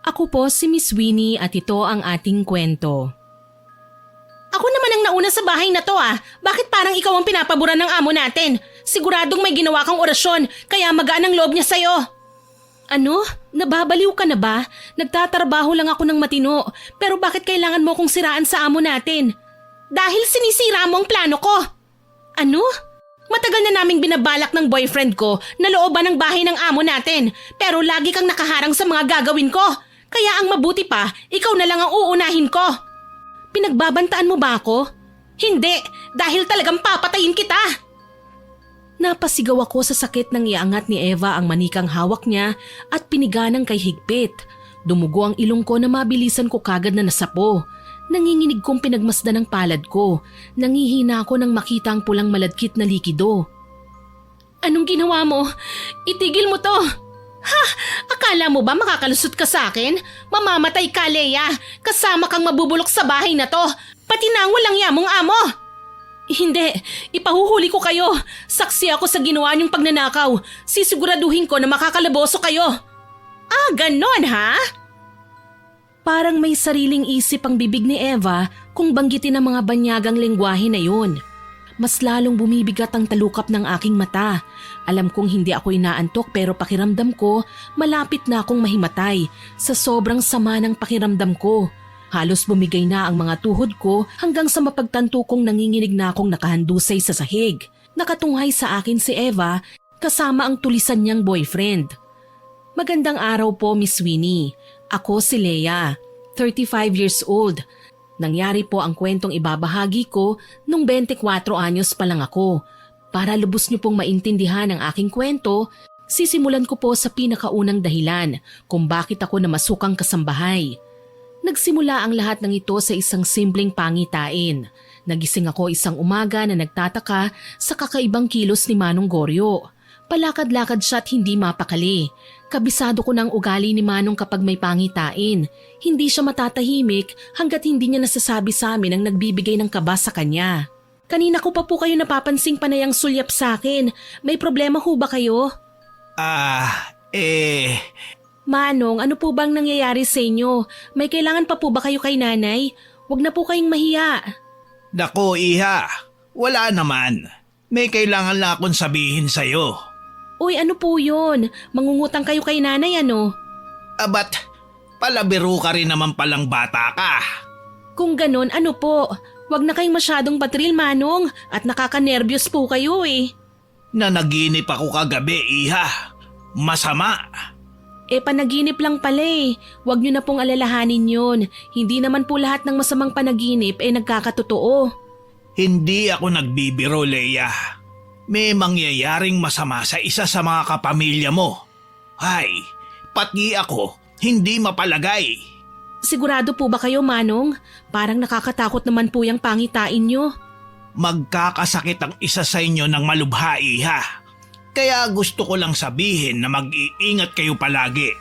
Ako po si Miss Winnie at ito ang ating kwento. Ako naman ang nauna sa bahay na to Bakit parang ikaw ang pinapabura ng amo natin? Siguradong may ginawa kang orasyon kaya magaan ang loob niya sa'yo. Ano? Nababaliw ka na ba? Nagtatrabaho lang ako ng matino pero bakit kailangan mo kong siraan sa amo natin? Dahil sinisira mo ang plano ko. Ano? Matagal na naming binabalak ng boyfriend ko na looban ng bahay ng amo natin pero lagi kang nakaharang sa mga gagawin ko. Kaya ang mabuti pa, ikaw na lang ang uunahin ko. Pinagbabantaan mo ba ako? Hindi, dahil talagang papatayin kita. Napasigaw ako sa sakit nang iangat ni Eva ang manikang hawak niya at piniganang kay higpit. Dumugo ang ilong ko na mabilisan ko kagad na nasapo. Nanginginig kong pinagmasdan ng palad ko. Nangihina ako nang makita ang pulang maladkit na likido. Anong ginawa mo? Itigil mo to! Ha? Akala mo ba makakalusot ka sa akin? Mamamatay ka, Leia. Kasama kang mabubulok sa bahay na to. Pati na ang walang yamong amo. Hindi, ipahuhuli ko kayo. Saksi ako sa ginawa niyong pagnanakaw. Sisiguraduhin ko na makakalaboso kayo. Ah, ganon ha? Parang may sariling isip ang bibig ni Eva kung banggitin ang mga banyagang lengguwahe na yun. Mas lalong bumibigat ang talukap ng aking mata. Alam kong hindi ako inaantok pero pakiramdam ko malapit na akong mahimatay sa sobrang sama ng pakiramdam ko. Halos bumigay na ang mga tuhod ko hanggang sa mapagtanto kong nanginginig na akong nakahandusay sa sahig. Nakatunghay sa akin si Eva kasama ang tulisan niyang boyfriend. Magandang araw po, Miss Winnie. Ako si Leia, 35 years old. Nangyari po ang kwentong ibabahagi ko nung 24 anyos pa lang ako. Para lubos niyo pong maintindihan ang aking kwento, sisimulan ko po sa pinakaunang dahilan kung bakit ako namasukang kasambahay. Nagsimula ang lahat ng ito sa isang simpleng pangitain. Nagising ako isang umaga na nagtataka sa kakaibang kilos ni Manong Goryo. Palakad-lakad siya at hindi mapakali. Kabisado ko ng ugali ni Manong kapag may pangitain. Hindi siya matatahimik hanggat hindi niya nasasabi sa amin ang nagbibigay ng kaba sa kanya. Kanina ko pa po kayo napapansing panayang sulyap sa akin. May problema ho ba kayo? Manong, ano po bang nangyayari sa inyo? May kailangan pa po ba kayo kay nanay? Huwag na po kayong mahiya. Nako, Iha. Wala naman. May kailangan lang akong sabihin sa'yo. Uy, ano po yun? Mangungutang kayo kay nanay, ano? Abat, palabiro ka rin naman palang bata ka. Kung ganon, ano po? Huwag na kayong masyadong patril, Manong. At nakakanerbiyos po kayo eh. Nanaginip ako kagabi, Iha. Masama. Panaginip lang pala eh. Huwag nyo na pong alalahanin yun. Hindi naman po lahat ng masamang panaginip nagkakatotoo. Hindi ako nagbibiro, Leia. May mangyayaring masama sa isa sa mga kapamilya mo. Hay, pati ako, hindi mapalagay. Sigurado po ba kayo, Manong? Parang nakakatakot naman po yung pangitain nyo. Magkakasakit ang isa sa inyo ng malubha, Iha. Kaya gusto ko lang sabihin na mag-iingat kayo palagi.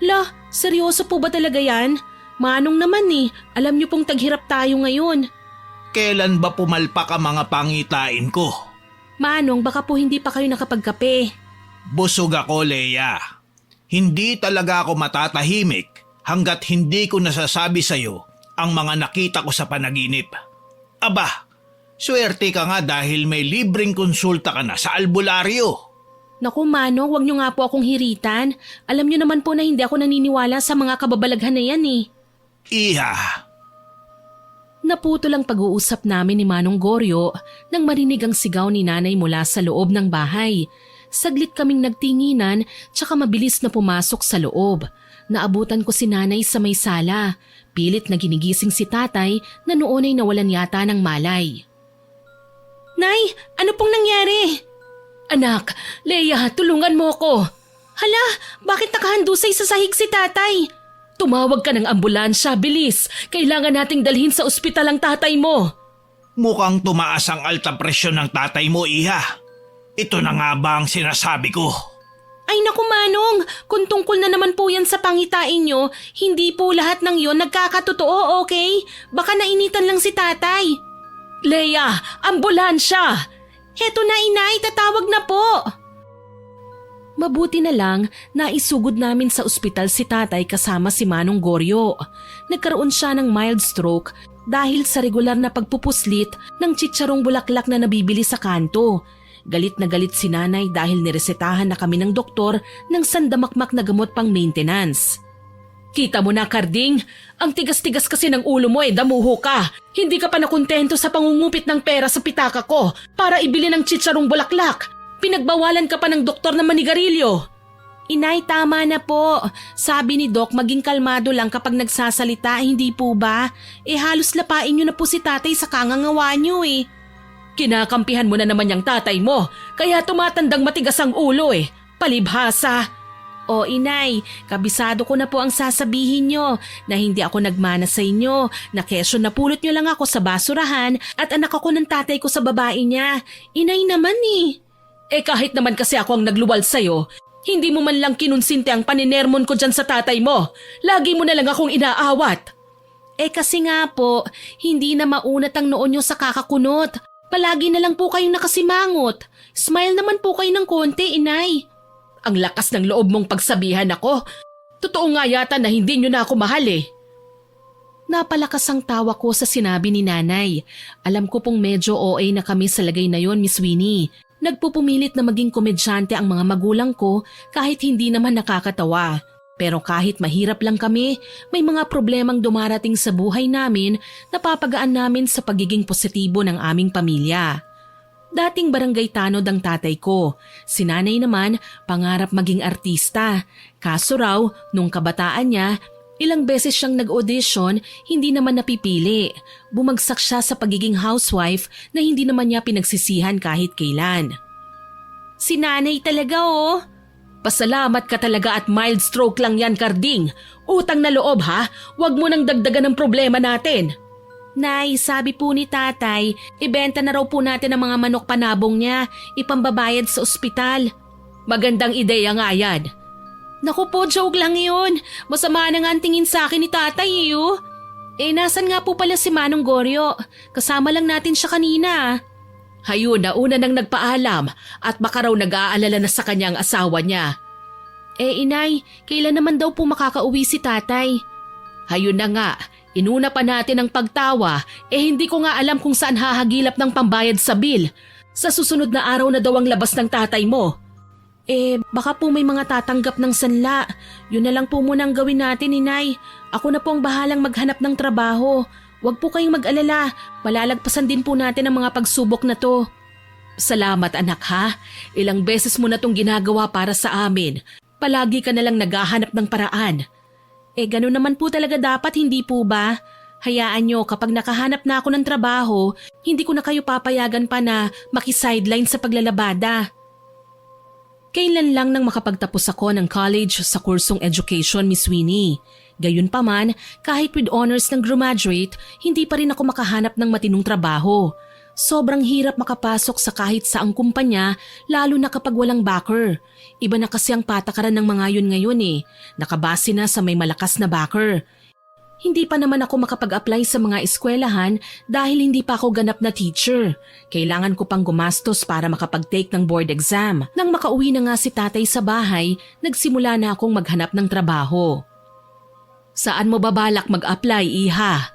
La, seryoso po ba talaga yan? Manong naman eh, alam nyo pong taghirap tayo ngayon. Kailan ba pumalpak ang mga pangitain ko? Manong, baka po hindi pa kayo nakapagkape. Busog ako, Leia. Hindi talaga ako matatahimik hanggat hindi ko nasasabi sa'yo ang mga nakita ko sa panaginip. Aba, swerte ka nga dahil may libreng konsulta ka na sa albularyo. Naku Manong, wag nyo nga po akong hiritan. Alam nyo naman po na hindi ako naniniwala sa mga kababalaghan na yan eh. Iha. Naputol ang pag-uusap namin ni Manong Goryo nang marinig ang sigaw ni nanay mula sa loob ng bahay. Saglit kaming nagtinginan tsaka mabilis na pumasok sa loob. Naabutan ko si nanay sa may sala. Pilit na ginigising si tatay na noon ay nawalan yata ng malay. Nay, ano pong nangyari? Anak, Leia, tulungan mo ko. Hala, bakit nakahandusay sa sahig si tatay? Tumawag ka ng ambulansya, bilis. Kailangan nating dalhin sa ospital ang tatay mo. Mukhang tumaas ang alta presyon ng tatay mo, Iha. Ito na nga ba ang sinasabi ko? Ay naku Manong, kung tungkol na naman po yan sa pangitain nyo, hindi po lahat ng yon nagkakatotoo, okay? Baka nainitan lang si tatay. Leia, ambulansya! Heto na inay, tatawag na po. Mabuti na lang na isugod namin sa ospital si tatay kasama si Manong Goryo. Nagkaroon siya ng mild stroke dahil sa regular na pagpupuslit ng chicharong bulaklak na nabibili sa kanto. Galit na galit si nanay dahil niresetahan na kami ng doktor ng sandamakmak na gamot pang maintenance. Kita mo na, Karding, ang tigas-tigas kasi ng ulo mo damuho ka. Hindi ka pa nakontento sa pangungupit ng pera sa pitaka ko para ibili ng chicharong bulaklak. Pinagbawalan ka pa ng doktor na manigarilyo. Inay, tama na po. Sabi ni Doc, maging kalmado lang kapag nagsasalita, hindi po ba? Halos lapain niyo na po si tatay sa kangangawa niyo Kinakampihan mo na naman yung tatay mo, kaya tumatandang matigas ang ulo Palibhasa. O inay, kabisado ko na po ang sasabihin nyo na hindi ako nagmana sa inyo, na kesyo napulot nyo lang ako sa basurahan at anak ako ng tatay ko sa babae niya. Inay naman kahit naman kasi ako ang nagluwal sa'yo, hindi mo man lang kinunsinte ang paninermon ko dyan sa tatay mo. Lagi mo na lang akong inaawat. Kasi nga po, hindi na maunat ang noon nyo sa kakakunot. Palagi na lang po kayong nakasimangot. Smile naman po kayo ng konti, inay. Ang lakas ng loob mong pagsabihan ako. Totoo nga yata na hindi nyo na ako mahal Napalakas ang tawa ko sa sinabi ni nanay. Alam ko pong medyo OA na kami sa lagay na yon, Miss Winnie. Nagpupumilit na maging komedyante ang mga magulang ko kahit hindi naman nakakatawa. Pero kahit mahirap lang kami, may mga problemang dumarating sa buhay namin na papagaan namin sa pagiging positibo ng aming pamilya. Dating barangay tanod ang tatay ko. Si nanay naman, pangarap maging artista. Kaso raw, nung kabataan niya, ilang beses siyang nag-audition, hindi naman napipili. Bumagsak siya sa pagiging housewife na hindi naman niya pinagsisihan kahit kailan. Si nanay talaga Pasalamat ka talaga at mild stroke lang yan, Karding. Utang na loob ha, huwag mo nang dagdagan ng problema natin. Nay, sabi po ni tatay, ibenta na raw po natin ang mga manok panabong niya, ipambabayad sa ospital. Magandang ideya nga yan. Naku po, joke lang yun. Masama na nga ang tingin sa akin ni tatay nasan nga po pala si Manong Goryo? Kasama lang natin siya kanina. Hayun, nauna nang nagpaalam at baka raw nag-aalala na sa kanyang asawa niya. Inay, kailan naman daw po makakauwi si tatay? Hayun na nga, inuna pa natin ang pagtawa, hindi ko nga alam kung saan hahagilap ng pambayad sa bill. Sa susunod na araw na daw ang labas ng tatay mo. Baka po may mga tatanggap ng sanla. Yun na lang po muna ang gawin natin, inay. Ako na po ang bahalang maghanap ng trabaho. Huwag po kayong mag-alala, malalagpasan din po natin ang mga pagsubok na to. Salamat anak ha, ilang beses mo na tong ginagawa para sa amin. Palagi ka nalang naghahanap ng paraan. Ganun naman po talaga dapat, hindi po ba? Hayaan nyo, kapag nakahanap na ako ng trabaho, hindi ko na kayo papayagan pa na makisideline sa paglalabada. Kailan lang nang makapagtapos ako ng college sa kursong education, Miss Winnie. Gayunpaman, kahit with honors ng graduate, hindi pa rin ako makahanap ng matinong trabaho. Sobrang hirap makapasok sa kahit saang kumpanya, lalo na kapag walang backer. Iba na kasi ang patakaran ng mga yun ngayon Nakabase na sa may malakas na backer. Hindi pa naman ako makapag-apply sa mga eskwelahan dahil hindi pa ako ganap na teacher. Kailangan ko pang gumastos para makapag-take ng board exam. Nang makauwi na nga si tatay sa bahay, nagsimula na akong maghanap ng trabaho. Saan mo babalak mag-apply, iha?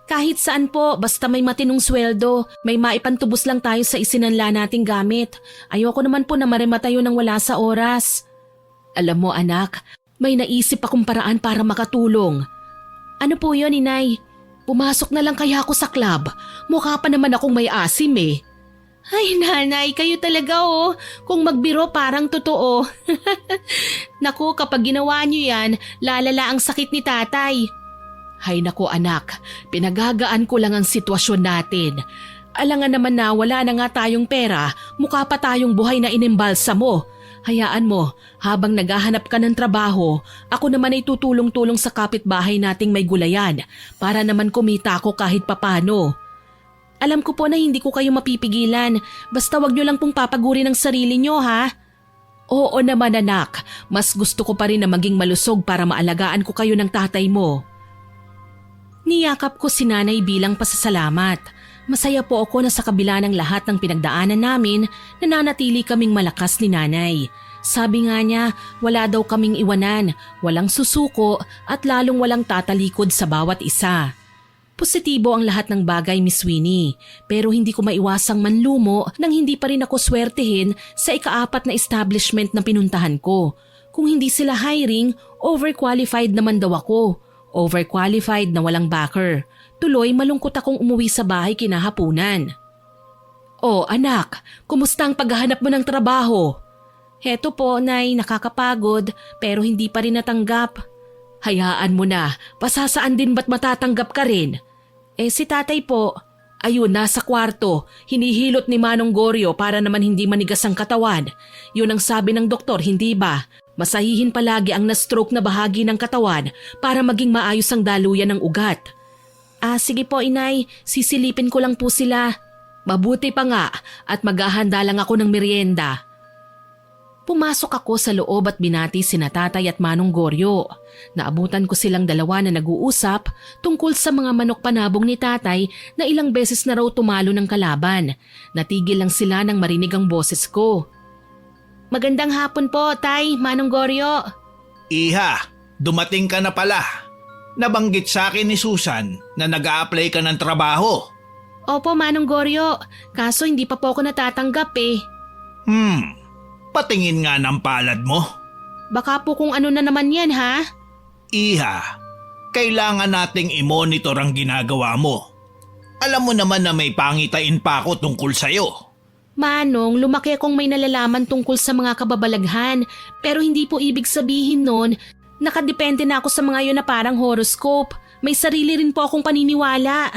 Kahit saan po, basta may matinong sweldo, may maipantubos lang tayo sa isinanla nating gamit. Ayoko naman po na marema tayo nang wala sa oras. Alam mo anak, may naisip akong paraan para makatulong. Ano po yun, inay? Pumasok na lang kaya ako sa club. Mukha pa naman akong may asim Ay nanay, kayo talaga Kung magbiro parang totoo. Naku, kapag ginawa niyo yan, lalala ang sakit ni tatay. Hay naku anak, pinagagaan ko lang ang sitwasyon natin. Alangan naman na wala na nga tayong pera, mukha pa tayong buhay na inimbalsa mo. Hayaan mo, habang naghahanap ka ng trabaho, ako naman ay tutulong-tulong sa kapitbahay nating may gulayan para naman kumita ako kahit papano. Alam ko po na hindi ko kayo mapipigilan, basta wag niyo lang pong papagurin ang sarili niyo ha. Oo naman anak, mas gusto ko pa rin na maging malusog para maalagaan ko kayo ng tatay mo. Niyakap ko si nanay bilang pasasalamat. Masaya po ako na sa kabila ng lahat ng pinagdaanan namin, nananatili kaming malakas ni nanay. Sabi nga niya, wala daw kaming iwanan, walang susuko at lalong walang tatalikod sa bawat isa. Positibo ang lahat ng bagay, Miss Winnie, pero hindi ko maiwasang manlumo nang hindi pa rin ako swertehin sa ika-4 na establishment na pinuntahan ko. Kung hindi sila hiring, overqualified naman daw ako. Overqualified na walang backer. Tuloy malungkot akong umuwi sa bahay kinahapunan. Oh anak, kumusta ang paghahanap mo ng trabaho? Heto po, Nay, nakakapagod pero hindi pa rin natanggap. Hayaan mo na, pasasaan din ba't matatanggap ka rin? Si tatay po, ayun nasa kwarto, hinihilot ni Manong Goryo para naman hindi manigas ang katawan. Yun ang sabi ng doktor, hindi ba? Masahihin palagi ang na-stroke na bahagi ng katawan para maging maayos ang daluyan ng ugat. Sige po inay, sisilipin ko lang po sila. Mabuti pa nga at maghahanda lang ako ng merienda. Pumasok ako sa loob at binati sina tatay at Manong Goryo. Naabutan ko silang dalawa na nag-uusap tungkol sa mga manok panabong ni tatay na ilang beses na raw tumalo ng kalaban. Natigil lang sila nang marinig ang boses ko. Magandang hapon po, Tay, Manong Goryo. Iha, dumating ka na pala. Nabanggit sa akin ni Susan na nag-a-apply ka ng trabaho. Opo, Manong Goryo. Kaso hindi pa po ako natatanggap eh. Patingin nga ng palad mo. Baka po kung ano na naman yan, ha? Iha, kailangan nating i-monitor ang ginagawa mo. Alam mo naman na may pangitain pa ako tungkol sa'yo. Manong, lumaki akong may nalalaman tungkol sa mga kababalaghan pero hindi po ibig sabihin nun nakadepende na ako sa mga yun na parang horoscope. May sarili rin po akong paniniwala.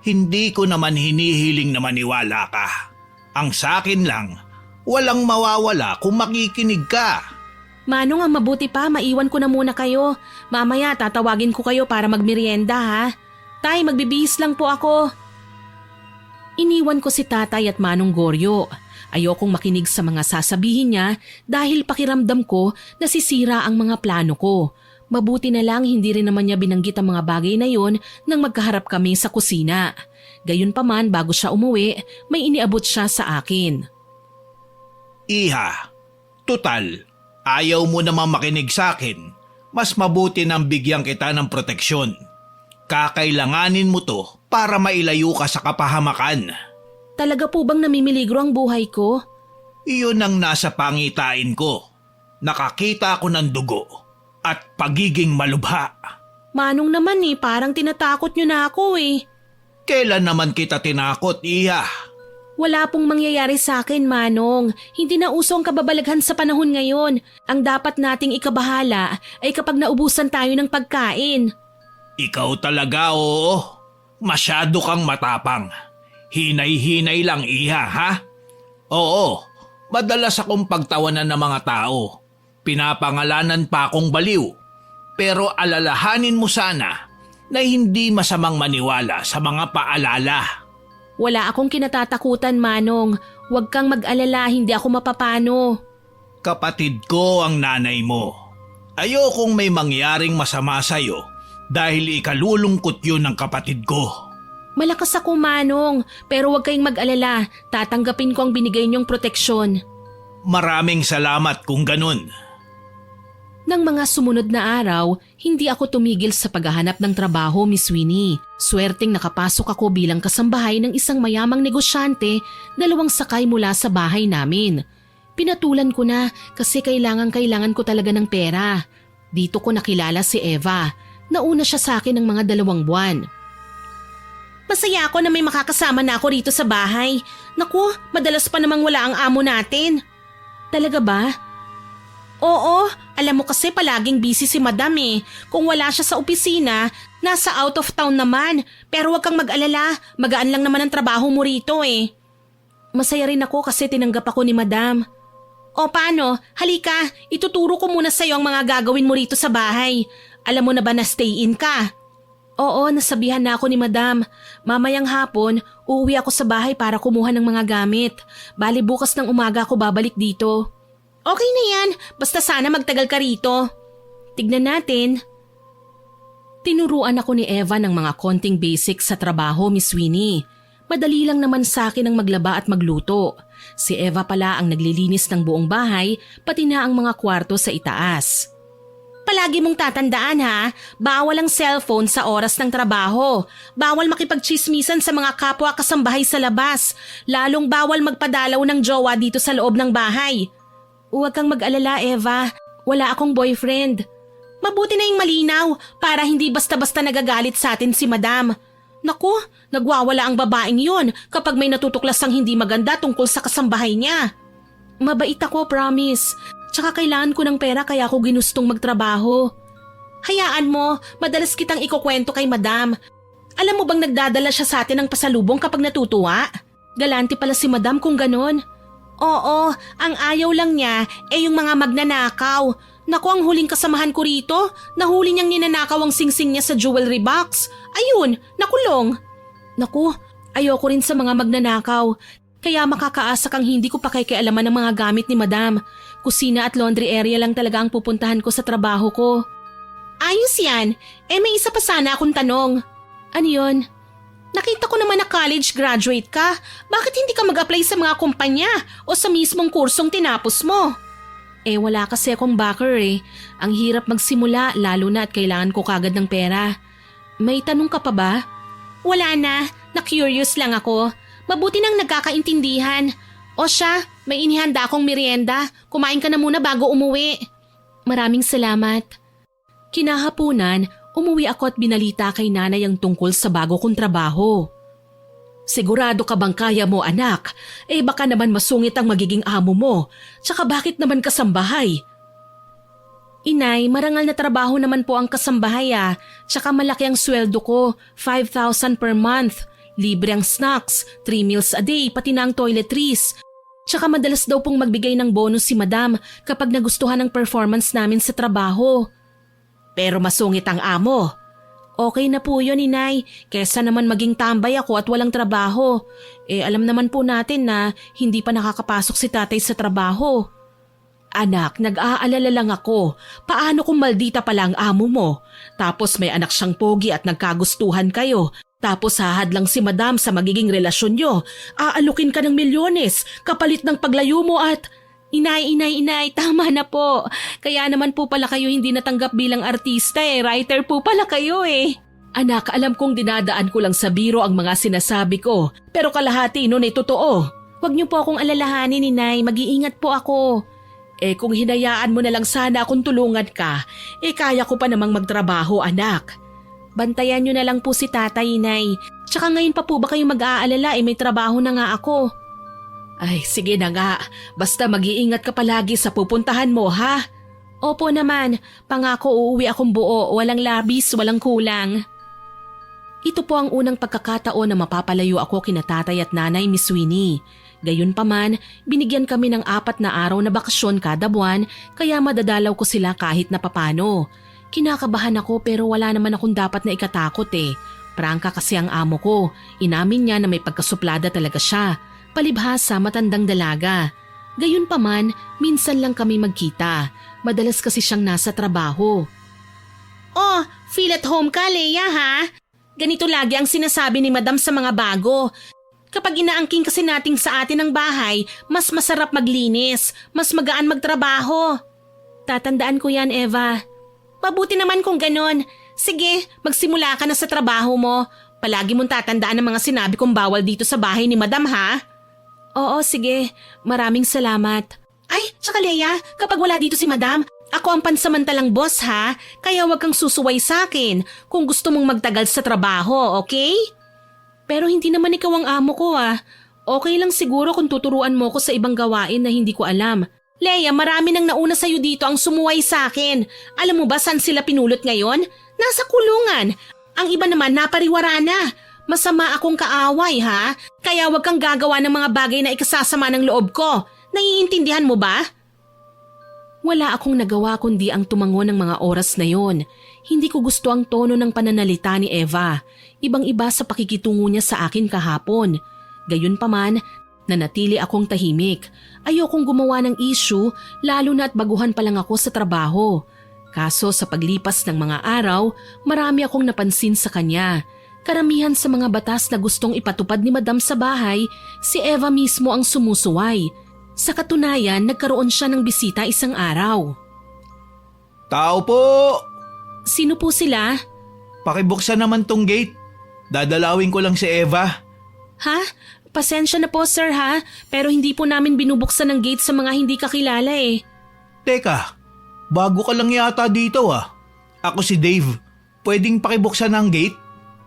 Hindi ko naman hinihiling na maniwala ka. Ang sakin lang, walang mawawala kung makikinig ka. Manong, ang mabuti pa, maiwan ko na muna kayo. Mamaya tatawagin ko kayo para magmerienda ha. Tay, magbibihis lang po ako. Iniwan ko si tatay at Manong Goryo. Ayokong makinig sa mga sasabihin niya dahil pakiramdam ko nasisira ang mga plano ko. Mabuti na lang hindi rin naman niya binanggit ang mga bagay na yon nang magkaharap kami sa kusina. Gayunpaman bago siya umuwi, may iniabot siya sa akin. Iha, tutal, ayaw mo namang makinig sa akin. Mas mabuti nang bigyan kita ng proteksyon. Kakailanganin mo to para mailayo ka sa kapahamakan. Talaga po bang namimiligro ang buhay ko? Iyon ang nasa pangitain ko. Nakakita ako ng dugo at pagiging malubha. Manong naman parang tinatakot niyo na ako eh. Kailan naman kita tinakot, Iha? Wala pong mangyayari sa akin, Manong. Hindi na uso ang kababalaghan sa panahon ngayon. Ang dapat nating ikabahala ay kapag naubusan tayo ng pagkain. Ikaw talaga, oo. Masyado kang matapang. Hinay-hinay lang, Iha, ha? Oo, madalas akong pagtawanan ng mga tao. Pinapangalanan pa akong baliw. Pero alalahanin mo sana na hindi masamang maniwala sa mga paalala. Wala akong kinatatakutan, Manong. Huwag kang mag-alala, hindi ako mapapano. Kapatid ko ang nanay mo. Ayokong may mangyaring masama sa'yo dahil ikalulungkot yun ng kapatid ko. Malakas ako, Manong, pero huwag kayong mag-alala. Tatanggapin ko ang binigay niyong proteksyon. Maraming salamat kung ganun. Nang mga sumunod na araw, hindi ako tumigil sa paghahanap ng trabaho, Miss Winnie. Swerteng nakapasok ako bilang kasambahay ng isang mayamang negosyante, 2 sakay mula sa bahay namin. Pinatulan ko na kasi kailangan ko talaga ng pera. Dito ko nakilala si Eva. Nauna siya sa akin ng mga 2 buwan. Masaya ako na may makakasama na ako rito sa bahay. Naku, madalas pa namang wala ang amo natin. Talaga ba? Oo, alam mo kasi palaging busy si Madam eh. Kung wala siya sa opisina, nasa out of town naman. Pero huwag kang mag-alala, magaan lang naman ang trabaho mo rito eh. Masaya rin ako kasi tinanggap ako ni Madam. O paano? Halika, ituturo ko muna sa'yo ang mga gagawin mo rito sa bahay. Alam mo na ba na stay in ka? Oo, nasabihan na ako ni Madam. Mamayang hapon, uuwi ako sa bahay para kumuha ng mga gamit. Bali bukas ng umaga ako babalik dito. Okay na yan, basta sana magtagal ka rito. Tignan natin. Tinuruan ako ni Eva ng mga konting basics sa trabaho, Miss Winnie. Madali lang naman sa akin ang maglaba at magluto. Si Eva pala ang naglilinis ng buong bahay, pati na ang mga kwarto sa itaas. Palagi mong tatandaan ha, bawal ang cellphone sa oras ng trabaho. Bawal makipagchismisan sa mga kapwa kasambahay sa labas. Lalong bawal magpadalaw ng jowa dito sa loob ng bahay. Huwag kang mag-alala, Eva. Wala akong boyfriend. Mabuti na yung malinaw para hindi basta-basta nagagalit sa atin si Madam. Naku, nagwawala ang babaeng yon kapag may natutuklas ang hindi maganda tungkol sa kasambahay niya. Mabait ako, promise. Tsaka kailangan ko ng pera kaya ako ginustong magtrabaho. Hayaan mo, madalas kitang ikukwento kay Madam. Alam mo bang nagdadala siya sa atin ng pasalubong kapag natutuwa? Galante pala si Madam kung ganon. Oo, ang ayaw lang niya yung mga magnanakaw. Naku, ang huling kasamahan ko rito, nahuli niyang ninanakaw ang singsing niya sa jewelry box. Ayun, nakulong. Naku, ayoko rin sa mga magnanakaw. Kaya makakaasa kang hindi ko pakikialaman ng mga gamit ni Madam. Kusina at laundry area lang talaga ang pupuntahan ko sa trabaho ko. Ayos yan. May isa pa sana akong tanong. Ano yun? Nakita ko naman na college graduate ka. Bakit hindi ka mag-apply sa mga kumpanya o sa mismong kursong tinapos mo? Wala kasi akong backer Ang hirap magsimula lalo na at kailangan ko kagad ng pera. May tanong ka pa ba? Wala na. Na-curious lang ako. Mabuti nang nagkakaintindihan. O siya, may inihanda akong merienda. Kumain ka na muna bago umuwi. Maraming salamat. Kinahapunan, umuwi ako at binalita kay nanay ang tungkol sa bago kong trabaho. Sigurado ka bang kaya mo, anak? Baka naman masungit ang magiging amo mo. Tsaka bakit naman kasambahay? Inay, marangal na trabaho naman po ang kasambahay Tsaka malaki ang sweldo ko, 5,000 per month. Libre ang snacks, 3 meals a day, pati na ang toiletries. Tsaka madalas daw pong magbigay ng bonus si Madam kapag nagustuhan ang performance namin sa trabaho. Pero masungit ang amo. Okay na po yun, Inay. Kesa naman maging tambay ako at walang trabaho. Alam naman po natin na hindi pa nakakapasok si tatay sa trabaho. Anak, nag-aalala lang ako. Paano kung maldita pala ang amo mo? Tapos may anak siyang pogi at nagkagustuhan kayo. Tapos hahad lang si Madam sa magiging relasyon nyo. Aalukin ka ng milyones kapalit ng paglayo mo at... Inay, tama na po. Kaya naman po pala kayo hindi natanggap bilang artista Writer po pala kayo Anak, alam kong dinadaan ko lang sa biro ang mga sinasabi ko. Pero kalahati nun totoo. Huwag niyo po akong alalahanin, Inay. Mag-iingat po ako. Kung hinayaan mo na lang sana akong tulungan ka, kaya ko pa namang magtrabaho, anak. Bantayan niyo na lang po si tatay, Inay. Tsaka ngayon pa po ba kayo mag-aalala may trabaho na nga ako. Ay, sige na nga. Basta mag-iingat ka palagi sa pupuntahan mo, ha? Opo naman. Pangako uuwi akong buo. Walang labis, walang kulang. Ito po ang unang pagkakataon na mapapalayo ako kina tatay at nanay, Miss Winnie. Gayunpaman, binigyan kami ng 4 na araw na bakasyon kada buwan kaya madadalaw ko sila kahit na papano. Kinakabahan ako pero wala naman akong dapat na ikatakot Prangka kasi ang amo ko. Inamin niya na may pagkasuplada talaga siya. Palibhasa matandang dalaga. Gayunpaman, minsan lang kami magkita. Madalas kasi siyang nasa trabaho. Oh, feel at home ka, Leia, ha? Ganito lagi ang sinasabi ni Madam sa mga bago. Kapag inaangking kasi nating sa atin ang bahay, mas masarap maglinis, mas magaan magtrabaho. Tatandaan ko yan, Eva. Mabuti naman kung ganon. Sige, magsimula ka na sa trabaho mo. Palagi mong tatandaan ang mga sinabi kong bawal dito sa bahay ni Madam, ha? Oo, sige. Maraming salamat. Ay, tsaka Leia, kapag wala dito si Madam, ako ang pansamantalang boss, ha? Kaya wag kang susuway sa akin kung gusto mong magtagal sa trabaho, okay? Pero hindi naman ikaw ang amo ko, Okay lang siguro kung tuturuan mo ko sa ibang gawain na hindi ko alam. Leia, marami nang nauna sa'yo dito ang sumuway sa akin. Alam mo ba saan sila pinulot ngayon? Nasa kulungan. Ang iba naman napariwara na. Masama akong kaaway, ha? Kaya wag kang gagawa ng mga bagay na ikasasama ng loob ko. Naiintindihan mo ba? Wala akong nagawa kundi ang tumango ng mga oras na yon. Hindi ko gusto ang tono ng pananalita ni Eva. Ibang-iba sa pakikitungo niya sa akin kahapon. Gayunpaman, nanatili akong tahimik. Ayokong gumawa ng issue lalo na at baguhan pa lang ako sa trabaho. Kaso sa paglipas ng mga araw, marami akong napansin sa kanya. Karamihan sa mga batas na gustong ipatupad ni Madam sa bahay, si Eva mismo ang sumusuway. Sa katunayan, nagkaroon siya ng bisita isang araw. Tao po! Sino po sila? Pakibuksan naman tong gate. Dadalawin ko lang si Eva. Ha? Pasensya na po sir ha, pero hindi po namin binubuksan ng gate sa mga hindi kakilala eh. Teka, bago ka lang yata dito ah. Ako si Dave. Pwedeng pakibuksan ng gate?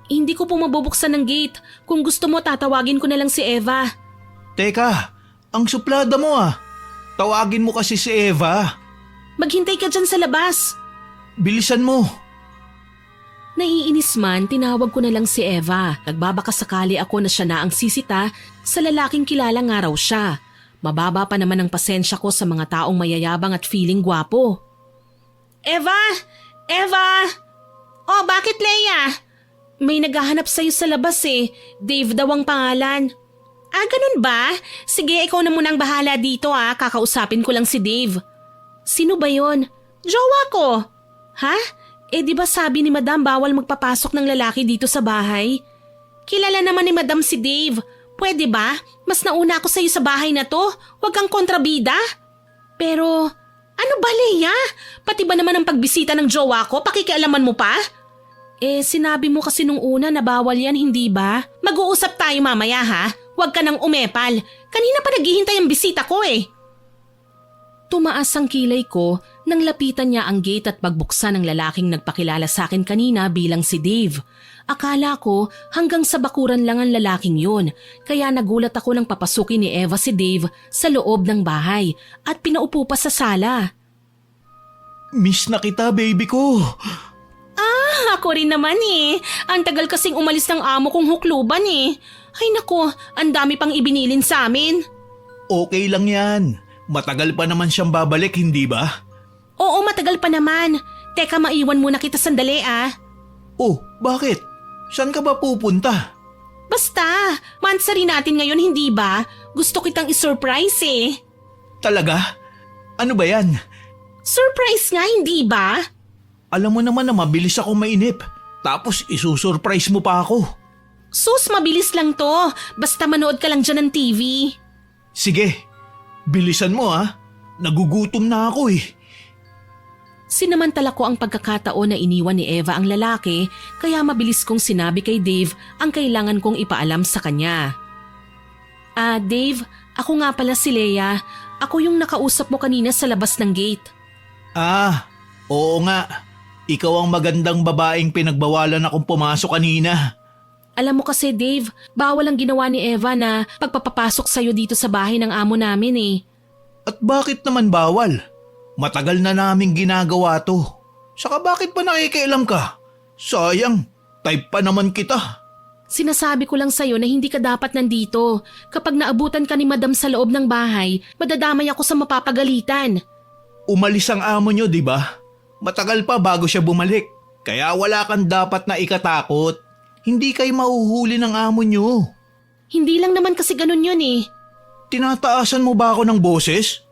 Hindi ko po mabubuksan ng gate. Kung gusto mo, tatawagin ko na lang si Eva. Teka, ang suplada mo ah. Tawagin mo kasi si Eva. Maghintay ka dyan sa labas. Bilisan mo. Naiinis man, tinawag ko na lang si Eva. Nagbabaka sakali ako na siya na ang sisita sa lalaking kilala nga raw siya. Mababa pa naman ang pasensya ko sa mga taong mayayabang at feeling gwapo. Eva! Eva! Oh, bakit Leia? May naghahanap sa'yo sa labas eh. Dave daw ang pangalan. Ah, ganun ba? Sige, ikaw na munang bahala dito ah. Kakausapin ko lang si Dave. Sino ba yon? Jowa ko. Ha? Eh di ba sabi ni Madam bawal magpapasok ng lalaki dito sa bahay? Kilala naman ni Madam si Dave. Pwede ba? Mas nauna ako sa'yo sa bahay na to. Huwag kang kontrabida. Pero, ano ba Leia? Pati ba naman ang pagbisita ng jowa ko, pakikialaman mo pa? Eh, sinabi mo kasi nung una na bawal yan, hindi ba? Mag-uusap tayo mamaya ha. Huwag ka nang umepal. Kanina pa naghihintay ang bisita ko eh. Tumaas ang kilay ko nang lapitan niya ang gate at pagbuksan ng lalaking nagpakilala sa akin kanina bilang si Dave. Akala ko hanggang sa bakuran lang ang lalaking yun, kaya nagulat ako nang papasukin ni Eva si Dave sa loob ng bahay at pinaupo pa sa sala. Miss na kita, baby ko. Ah, ako rin naman eh. Ang tagal kasing umalis ng amo kong hukluban eh. Ay nako, ang dami pang ibinilin sa amin. Okay lang yan. Matagal pa naman siyang babalik, hindi ba? Oo, matagal pa naman. Teka, maiwan muna kita sandali ah. Oh, bakit? Saan ka ba pupunta? Basta, mansari natin ngayon hindi ba? Gusto kitang isurprise eh. Talaga? Ano ba yan? Surprise nga, hindi ba? Alam mo naman na mabilis ako mainip. Tapos isusurprise mo pa ako. Sus, mabilis lang to. Basta manood ka lang dyan ng TV. Sige, bilisan mo ah. Nagugutom na ako eh. Sinamantala ko ang pagkakataon na iniwan ni Eva ang lalaki, kaya mabilis kong sinabi kay Dave ang kailangan kong ipaalam sa kanya. Ah, Dave, ako nga pala si Leia. Ako yung nakausap mo kanina sa labas ng gate. Ah, oo nga. Ikaw ang magandang babaeng pinagbawalan akong pumasok kanina. Alam mo kasi Dave, bawal ang ginawa ni Eva na pagpapapasok sa'yo dito sa bahay ng amo namin eh. At bakit naman bawal? Matagal na naming ginagawa to. Saka bakit pa nakikialam ka? Sayang, type pa naman kita. Sinasabi ko lang sa'yo na hindi ka dapat nandito. Kapag naabutan ka ni Madam sa loob ng bahay, madadamay ako sa mapapagalitan. Umalis ang amo nyo, di ba? Matagal pa bago siya bumalik. Kaya wala kang dapat na ikatakot. Hindi kayo mahuhuli ng amo nyo. Hindi lang naman kasi ganun yun eh. Tinataasan mo ba ako ng boses?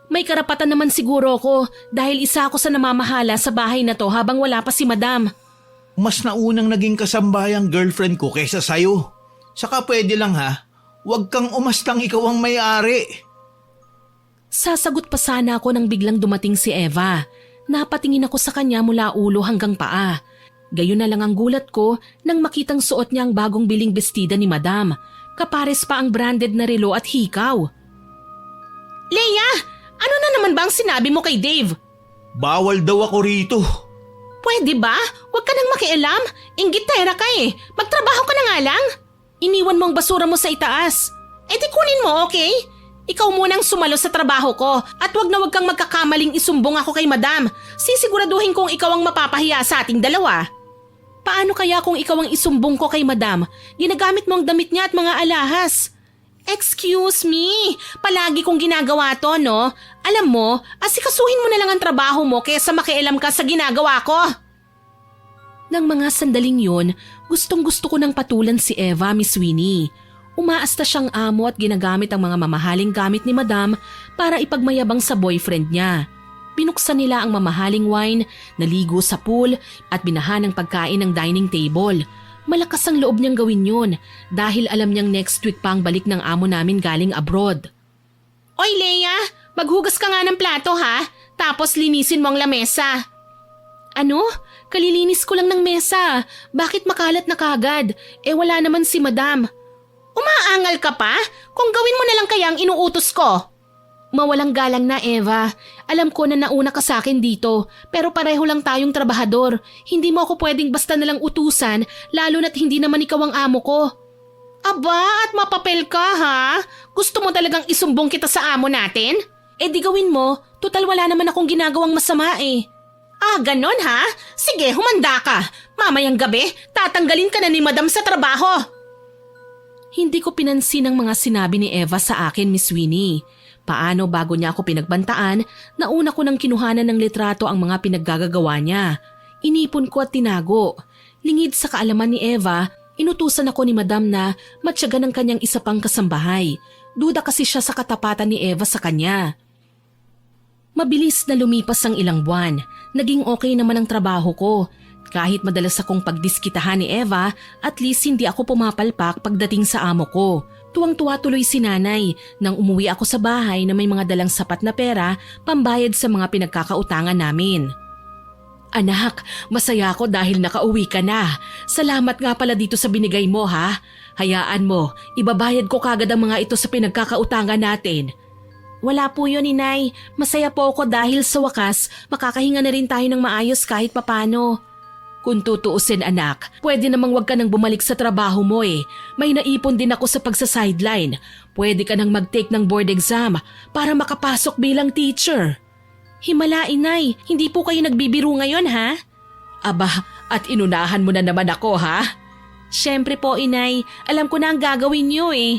May karapatan naman siguro ko dahil isa ako sa namamahala sa bahay na to habang wala pa si Madam. Mas naunang naging kasambayang girlfriend ko kaysa sayo. Saka pwede lang ha, huwag kang umastang ikaw ang may-ari. Sasagot pa sana ako nang biglang dumating si Eva. Napatingin ako sa kanya mula ulo hanggang paa. Gayon na lang ang gulat ko nang makitang suot niya ang bagong biling bestida ni Madam. Kapares pa ang branded na relo at hikaw. Leia! Ano na naman ba ang sinabi mo kay Dave? Bawal daw ako rito. Pwede ba? Huwag ka nang makialam. Inggitera ka eh. Magtrabaho ka na nga lang. Iniwan mo ang basura mo sa itaas. Eh di kunin mo, okay? Ikaw munang sumalo sa trabaho ko at wag kang magkakamaling isumbong ako kay Madam. Sisiguraduhin kong ikaw ang mapapahiya sa ating dalawa. Paano kaya kung ikaw ang isumbong ko kay Madam? Ginagamit mo ang damit niya at mga alahas. Excuse me, palagi kong ginagawa to, no? Alam mo, asikasuhin mo na lang ang trabaho mo kaysa makialam ka sa ginagawa ko. Nang mga sandaling yun, gustong-gusto ko nang patulan si Eva, Miss Winnie. Umaasta siyang amo at ginagamit ang mga mamahaling gamit ni Madam para ipagmayabang sa boyfriend niya. Binuksan nila ang mamahaling wine, naligo sa pool at binahan ng pagkain ng dining table. Malakas ang loob niyang gawin yun dahil alam niyang next week pa ang balik ng amo namin galing abroad. Oy Leia, maghugas ka nga ng plato ha, tapos linisin mo ang lamesa. Ano? Kalilinis ko lang ng mesa. Bakit makalat na kagad? Wala naman si madam. Umaangal ka pa? Kung gawin mo na lang kaya ang inuutos ko. Mawalang galang na, Eva. Alam ko na nauna ka sa akin dito, pero pareho lang tayong trabahador. Hindi mo ako pwedeng basta nalang utusan, lalo na't hindi naman ikaw ang amo ko. Aba, at mapapel ka ha? Gusto mo talagang isumbong kita sa amo natin? Di gawin mo, tutal wala naman akong ginagawang masama eh. Ah, ganon ha? Sige, humanda ka. Mamayang gabi, tatanggalin ka na ni madam sa trabaho. Hindi ko pinansin ang mga sinabi ni Eva sa akin, Miss Winnie. Paano bago niya ako pinagbantaan, nauna ko nang kinuhanan ng litrato ang mga pinaggagawa niya. Inipon ko at tinago. Lingid sa kaalaman ni Eva, inutusan ako ni madam na matyagan ng kanyang isa pang kasambahay. Duda kasi siya sa katapatan ni Eva sa kanya. Mabilis na lumipas ang ilang buwan. Naging okay naman ang trabaho ko. Kahit madalas akong pagdiskitahan ni Eva, at least hindi ako pumapalpak pagdating sa amo ko. Tuwang-tuwa tuloy si nanay nang umuwi ako sa bahay na may mga dalang sapat na pera pambayad sa mga pinagkakautangan namin. Anak, masaya ako dahil nakauwi ka na. Salamat nga pala dito sa binigay mo ha. Hayaan mo, ibabayad ko kagad ang mga ito sa pinagkakautangan natin. Wala po yun, inay. Masaya po ako dahil sa wakas makakahinga na rin tayo ng maayos kahit papano. Kung tutuusin anak, pwede namang wag ka nang bumalik sa trabaho mo eh. May naipon din ako sa pagsa-sideline. Pwede ka nang mag-take ng board exam para makapasok bilang teacher. Himala inay, hindi po kayo nagbibiro ngayon ha? Aba, at inunahan mo na naman ako ha? Siyempre po inay, alam ko na ang gagawin niyo eh.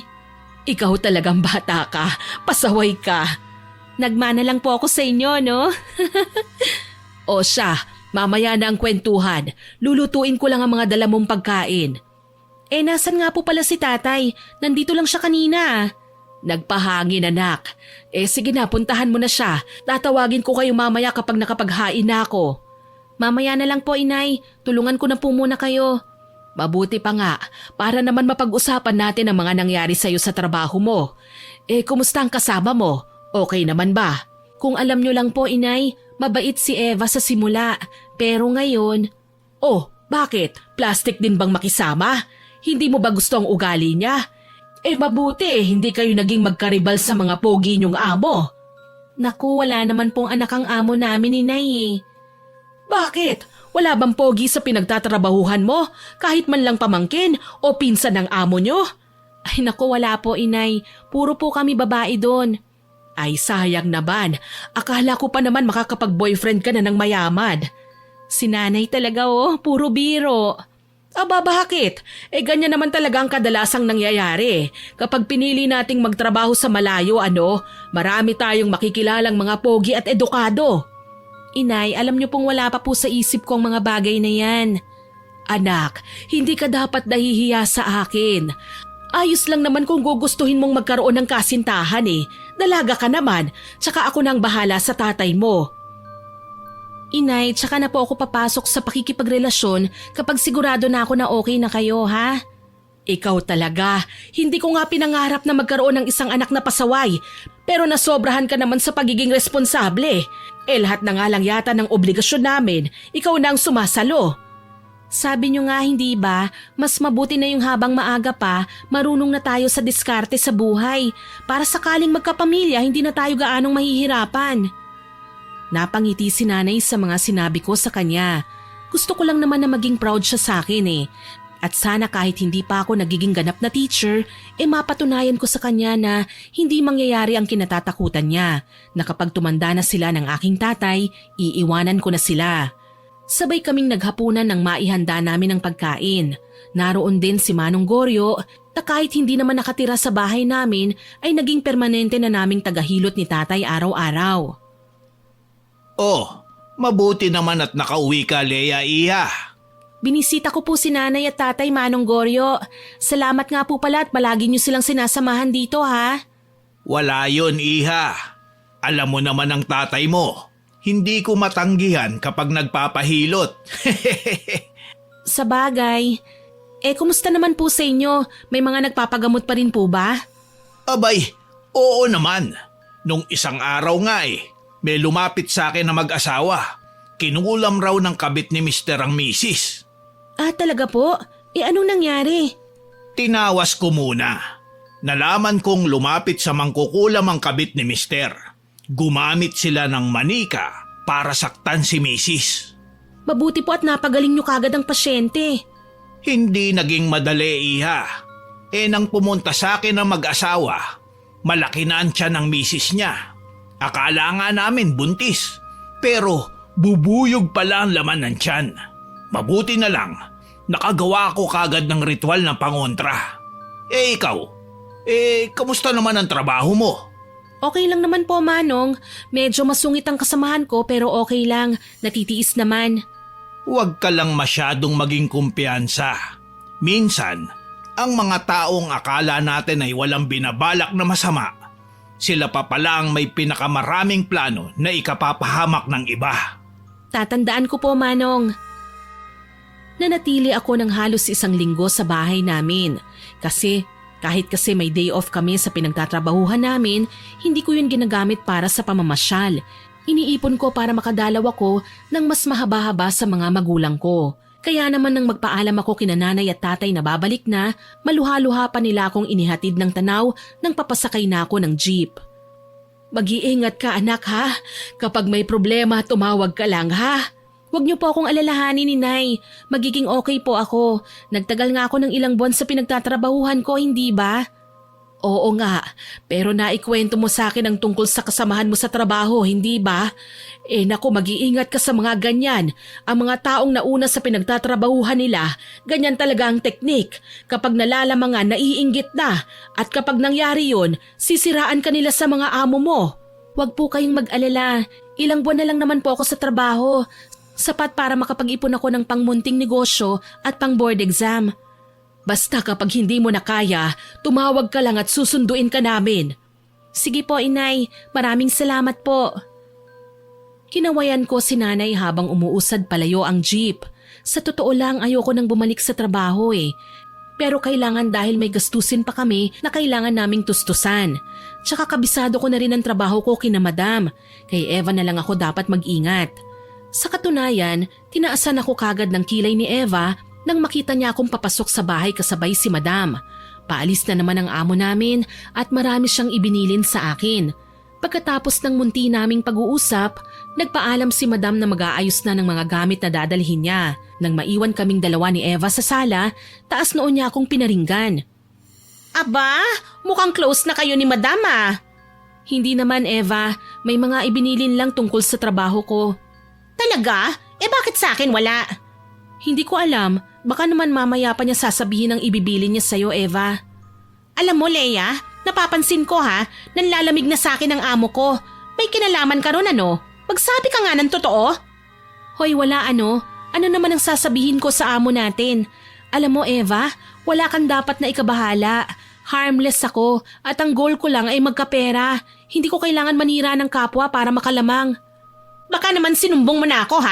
Ikaw talagang bata ka, pasaway ka. Nagmana lang po ako sa inyo no? O siya, mamaya na ang kwentuhan. Lulutuin ko lang ang mga dala mong pagkain. Nasan nga po pala si tatay? Nandito lang siya kanina. Nagpahangin anak. Sige na, puntahan mo na siya. Tatawagin ko kayo mamaya kapag nakapaghain na ako. Mamaya na lang po inay. Tulungan ko na po muna kayo. Mabuti pa nga, para naman mapag-usapan natin ang mga nangyari sa'yo sa trabaho mo. Kumusta ang kasama mo? Okay naman ba? Kung alam nyo lang po inay, mabait si Eva sa simula, pero ngayon… Oh, bakit? Plastic din bang makisama? Hindi mo ba gusto ang ugali niya? Mabuti hindi kayo naging magkaribal sa mga pogi niyong amo. Naku, wala naman pong anak ang amo namin inay. Bakit? Wala bang pogi sa pinagtatrabahuhan mo? Kahit man lang pamangkin o pinsan ng amo niyo? Ay naku, wala po inay. Puro po kami babae doon. Ay sayang naman, akala ko pa naman makakapag-boyfriend ka na ng mayaman. Si nanay talaga puro biro. Aba bakit? Ganyan naman talaga ang kadalasang nangyayari. Kapag pinili nating magtrabaho sa malayo marami tayong makikilalang mga pogi at edukado. Inay, alam niyo pong wala pa po sa isip ko ang mga bagay na yan. Anak, hindi ka dapat nahihiya sa akin. Ayos lang naman kung gugustuhin mong magkaroon ng kasintahan Dalaga ka naman, tsaka ako nang bahala sa tatay mo. Inay, tsaka na po ako papasok sa pakikipagrelasyon kapag sigurado na ako na okay na kayo, ha? Ikaw talaga, hindi ko nga pinangarap na magkaroon ng isang anak na pasaway, pero nasobrahan ka naman sa pagiging responsable. Lahat na nga lang yata ng obligasyon namin, ikaw na ang sumasalo. Sabi niyo nga hindi ba, mas mabuti na yung habang maaga pa, marunong na tayo sa diskarte sa buhay. Para sakaling magkapamilya, hindi na tayo gaanong mahihirapan. Napangiti si nanay sa mga sinabi ko sa kanya. Gusto ko lang naman na maging proud siya sa akin At sana kahit hindi pa ako nagiging ganap na teacher, mapatunayan ko sa kanya na hindi mangyayari ang kinatatakutan niya, na kapag tumanda na sila ng aking tatay, iiwanan ko na sila. Sabay kaming naghapunan ng maihanda namin ng pagkain. Naroon din si Manong Goryo na kahit hindi naman nakatira sa bahay namin ay naging permanente na naming tagahilot ni tatay araw-araw. Oh, mabuti naman at nakauwi ka, Leia Iha. Binisita ko po si nanay at tatay Manong Goryo. Salamat nga po pala at palagi niyo silang sinasamahan dito ha. Wala yun, Iha. Alam mo naman ang tatay mo. Hindi ko matanggihan kapag nagpapahilot. Sa bagay, Kumusta naman po sa inyo? May mga nagpapagamot pa rin po ba? Abay, oo naman. Nung isang araw nga may lumapit sa akin na mag-asawa. Kinulam raw ng kabit ni Mr. ang misis. Talaga po? Anong nangyari? Tinawas ko muna. Nalaman kong lumapit sa mangkukulam ang kabit ni Mr. Gumamit sila ng manika para saktan si misis. Mabuti po at napagaling nyo kagad ang pasyente. Hindi naging madali, iha. Nang pumunta sa akin ang mag-asawa, malaki na ang tiyan ng misis niya. Akala nga namin buntis, pero bubuyog pala ang laman ng tiyan. Mabuti na lang, nakagawa ko kagad ng ritual ng pangontra. Ikaw, kamusta naman ang trabaho mo? Okay lang naman po, Manong. Medyo masungit ang kasamahan ko pero okay lang. Natitiis naman. Huwag ka lang masyadong maging kumpiyansa. Minsan, ang mga taong akala natin ay walang binabalak na masama, sila pa pala ang may pinakamaraming plano na ikapapahamak ng iba. Tatandaan ko po, Manong. Nanatili ako ng halos 1 linggo sa bahay namin kasi kahit may day off kami sa pinagtatrabahuhan namin, hindi ko yun ginagamit para sa pamamasyal. Iniipon ko para makadalaw ako ng mas mahaba-haba sa mga magulang ko. Kaya naman nang magpaalam ako kina nanay at tatay na babalik na, maluha-luha pa nila akong inihatid ng tanaw nang papasakay na ako ng jeep. Mag-iingat ka anak ha, kapag may problema tumawag ka lang ha. Huwag niyo po akong alalahanin ni Nay, magiging okay po ako. Nagtagal nga ako ng ilang buwan sa pinagtatrabahuhan ko, hindi ba? Oo nga, pero naikwento mo sa akin ang tungkol sa kasamahan mo sa trabaho, hindi ba? Naku, mag-iingat ka sa mga ganyan. Ang mga taong nauna sa pinagtatrabahuhan nila, ganyan talaga ang teknik. Kapag nalalamangan, naiinggit na. At kapag nangyari yun, sisiraan ka nila sa mga amo mo. Huwag po kayong mag-alala. Ilang buwan na lang naman po ako sa trabaho. Sapat para makapag-ipon ako ng pangmunting negosyo at pang-board exam. Basta kapag hindi mo na kaya, tumawag ka lang at susunduin ka namin. Sige po, Inay. Maraming salamat po. Kinawayan ko si Nanay habang umuusad palayo ang jeep. Sa totoo lang, ayoko nang bumalik sa trabaho Pero kailangan dahil may gastusin pa kami na kailangan naming tustusan. Tsaka kabisado ko na rin ang trabaho ko kina Madam. Kay Eva na lang ako dapat mag-ingat. Sa katunayan, tinaasan ako kagad ng kilay ni Eva nang makita niya akong papasok sa bahay kasabay si Madam. Paalis na naman ang amo namin at marami siyang ibinilin sa akin. Pagkatapos ng munti naming pag-uusap, nagpaalam si Madam na mag-aayos na ng mga gamit na dadalhin niya. Nang maiwan kaming dalawa ni Eva sa sala, taas noon niya akong pinaringgan. Aba, mukhang close na kayo ni Madam Hindi naman, Eva. May mga ibinilin lang tungkol sa trabaho ko. Talaga? Bakit sa akin wala? Hindi ko alam. Baka naman mamaya pa niya sasabihin ang ibibili niya sa'yo, Eva. Alam mo, Leia, napapansin ko nanlalamig na sa akin ang amo ko. May kinalaman ka ron Magsabi ka nga ng totoo. Hoy, wala Ano naman ang sasabihin ko sa amo natin? Alam mo, Eva, wala kang dapat na ikabahala. Harmless ako at ang goal ko lang ay magkapera. Hindi ko kailangan manira ng kapwa para makalamang. Baka naman sinumbong mo na ako,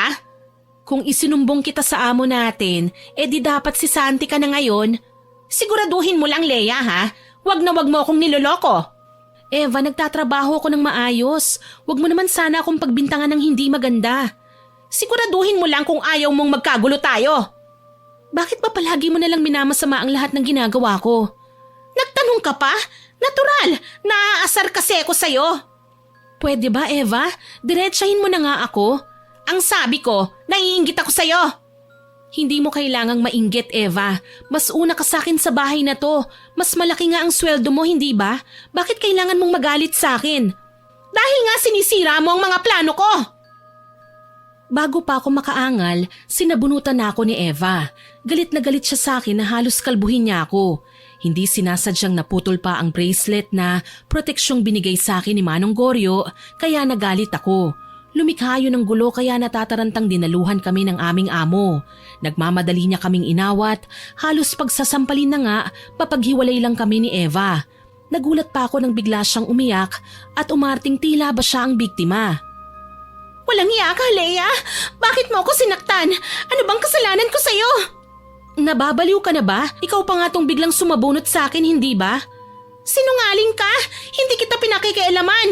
Kung isinumbong kita sa amo natin, di dapat si Santi ka na ngayon. Siguraduhin mo lang, Leia, Wag na wag mo akong niloloko. Eva, nagtatrabaho ako ng maayos. Wag mo naman sana akong pagbintangan ng hindi maganda. Siguraduhin mo lang kung ayaw mong magkagulo tayo. Bakit ba palagi mo nalang minamasama ang lahat ng ginagawa ko? Nagtanong ka pa? Natural, naaasar kasi ako sa'yo. Pwede ba, Eva? Diretsahin mo na nga ako. Ang sabi ko, naiinggit ako sa'yo. Hindi mo kailangang mainggit, Eva. Mas una ka sa akin sa bahay na to. Mas malaki nga ang sweldo mo, hindi ba? Bakit kailangan mong magalit sa akin? Dahil nga sinisira mo ang mga plano ko. Bago pa ako makaangal, sinabunutan na ako ni Eva. Galit na galit siya sa akin na halos kalbuhin niya ako. Hindi sinasadyang naputol pa ang bracelet na proteksyong binigay sa akin ni Manong Goryo, kaya nagalit ako. Lumikha yun ng gulo kaya natatarantang dinaluhan kami ng aming amo. Nagmamadali niya kaming inawat, halos pagsasampalin na nga, papaghiwalay lang kami ni Eva. Nagulat pa ako nang bigla siyang umiyak at umarting tila ba siya ang biktima. Walang iya ka, Leia! Bakit mo ako sinaktan? Ano bang kasalanan ko sa'yo? Nababaliw ka na ba? Ikaw pa nga tong biglang sumabunot sa akin, hindi ba? Sinungaling ka? Hindi kita pinakikialaman.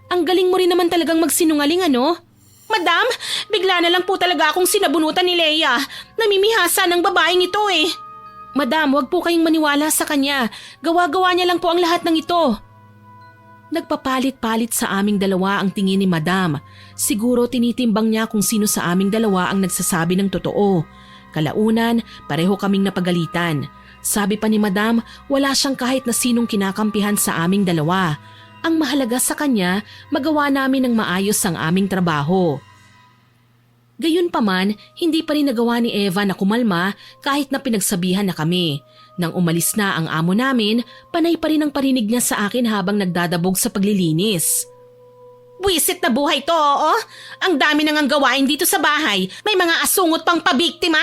Ang galing mo rin naman talagang magsinungaling, ano? Madam, bigla na lang po talaga akong sinabunutan ni Leia. Namimihasa ng babaeng ito eh. Madam, wag po kayong maniwala sa kanya. Gawa-gawa niya lang po ang lahat ng ito. Nagpapalit-palit sa aming dalawa ang tingin ni Madam. Siguro tinitimbang niya kung sino sa aming dalawa ang nagsasabi ng totoo. Kalaunan, pareho kaming napagalitan. Sabi pa ni Madam, wala siyang kahit na sinong kinakampihan sa aming dalawa. Ang mahalaga sa kanya, magawa namin ng maayos ang aming trabaho. Gayunpaman, hindi pa rin nagawa ni Eva na kumalma kahit na pinagsabihan na kami. Nang umalis na ang amo namin, panay pa rin ang parinig niya sa akin habang nagdadabog sa paglilinis. Buwisit na buhay to, oo. Ang dami nang ang gawain dito sa bahay. May mga asungot pang pabiktima.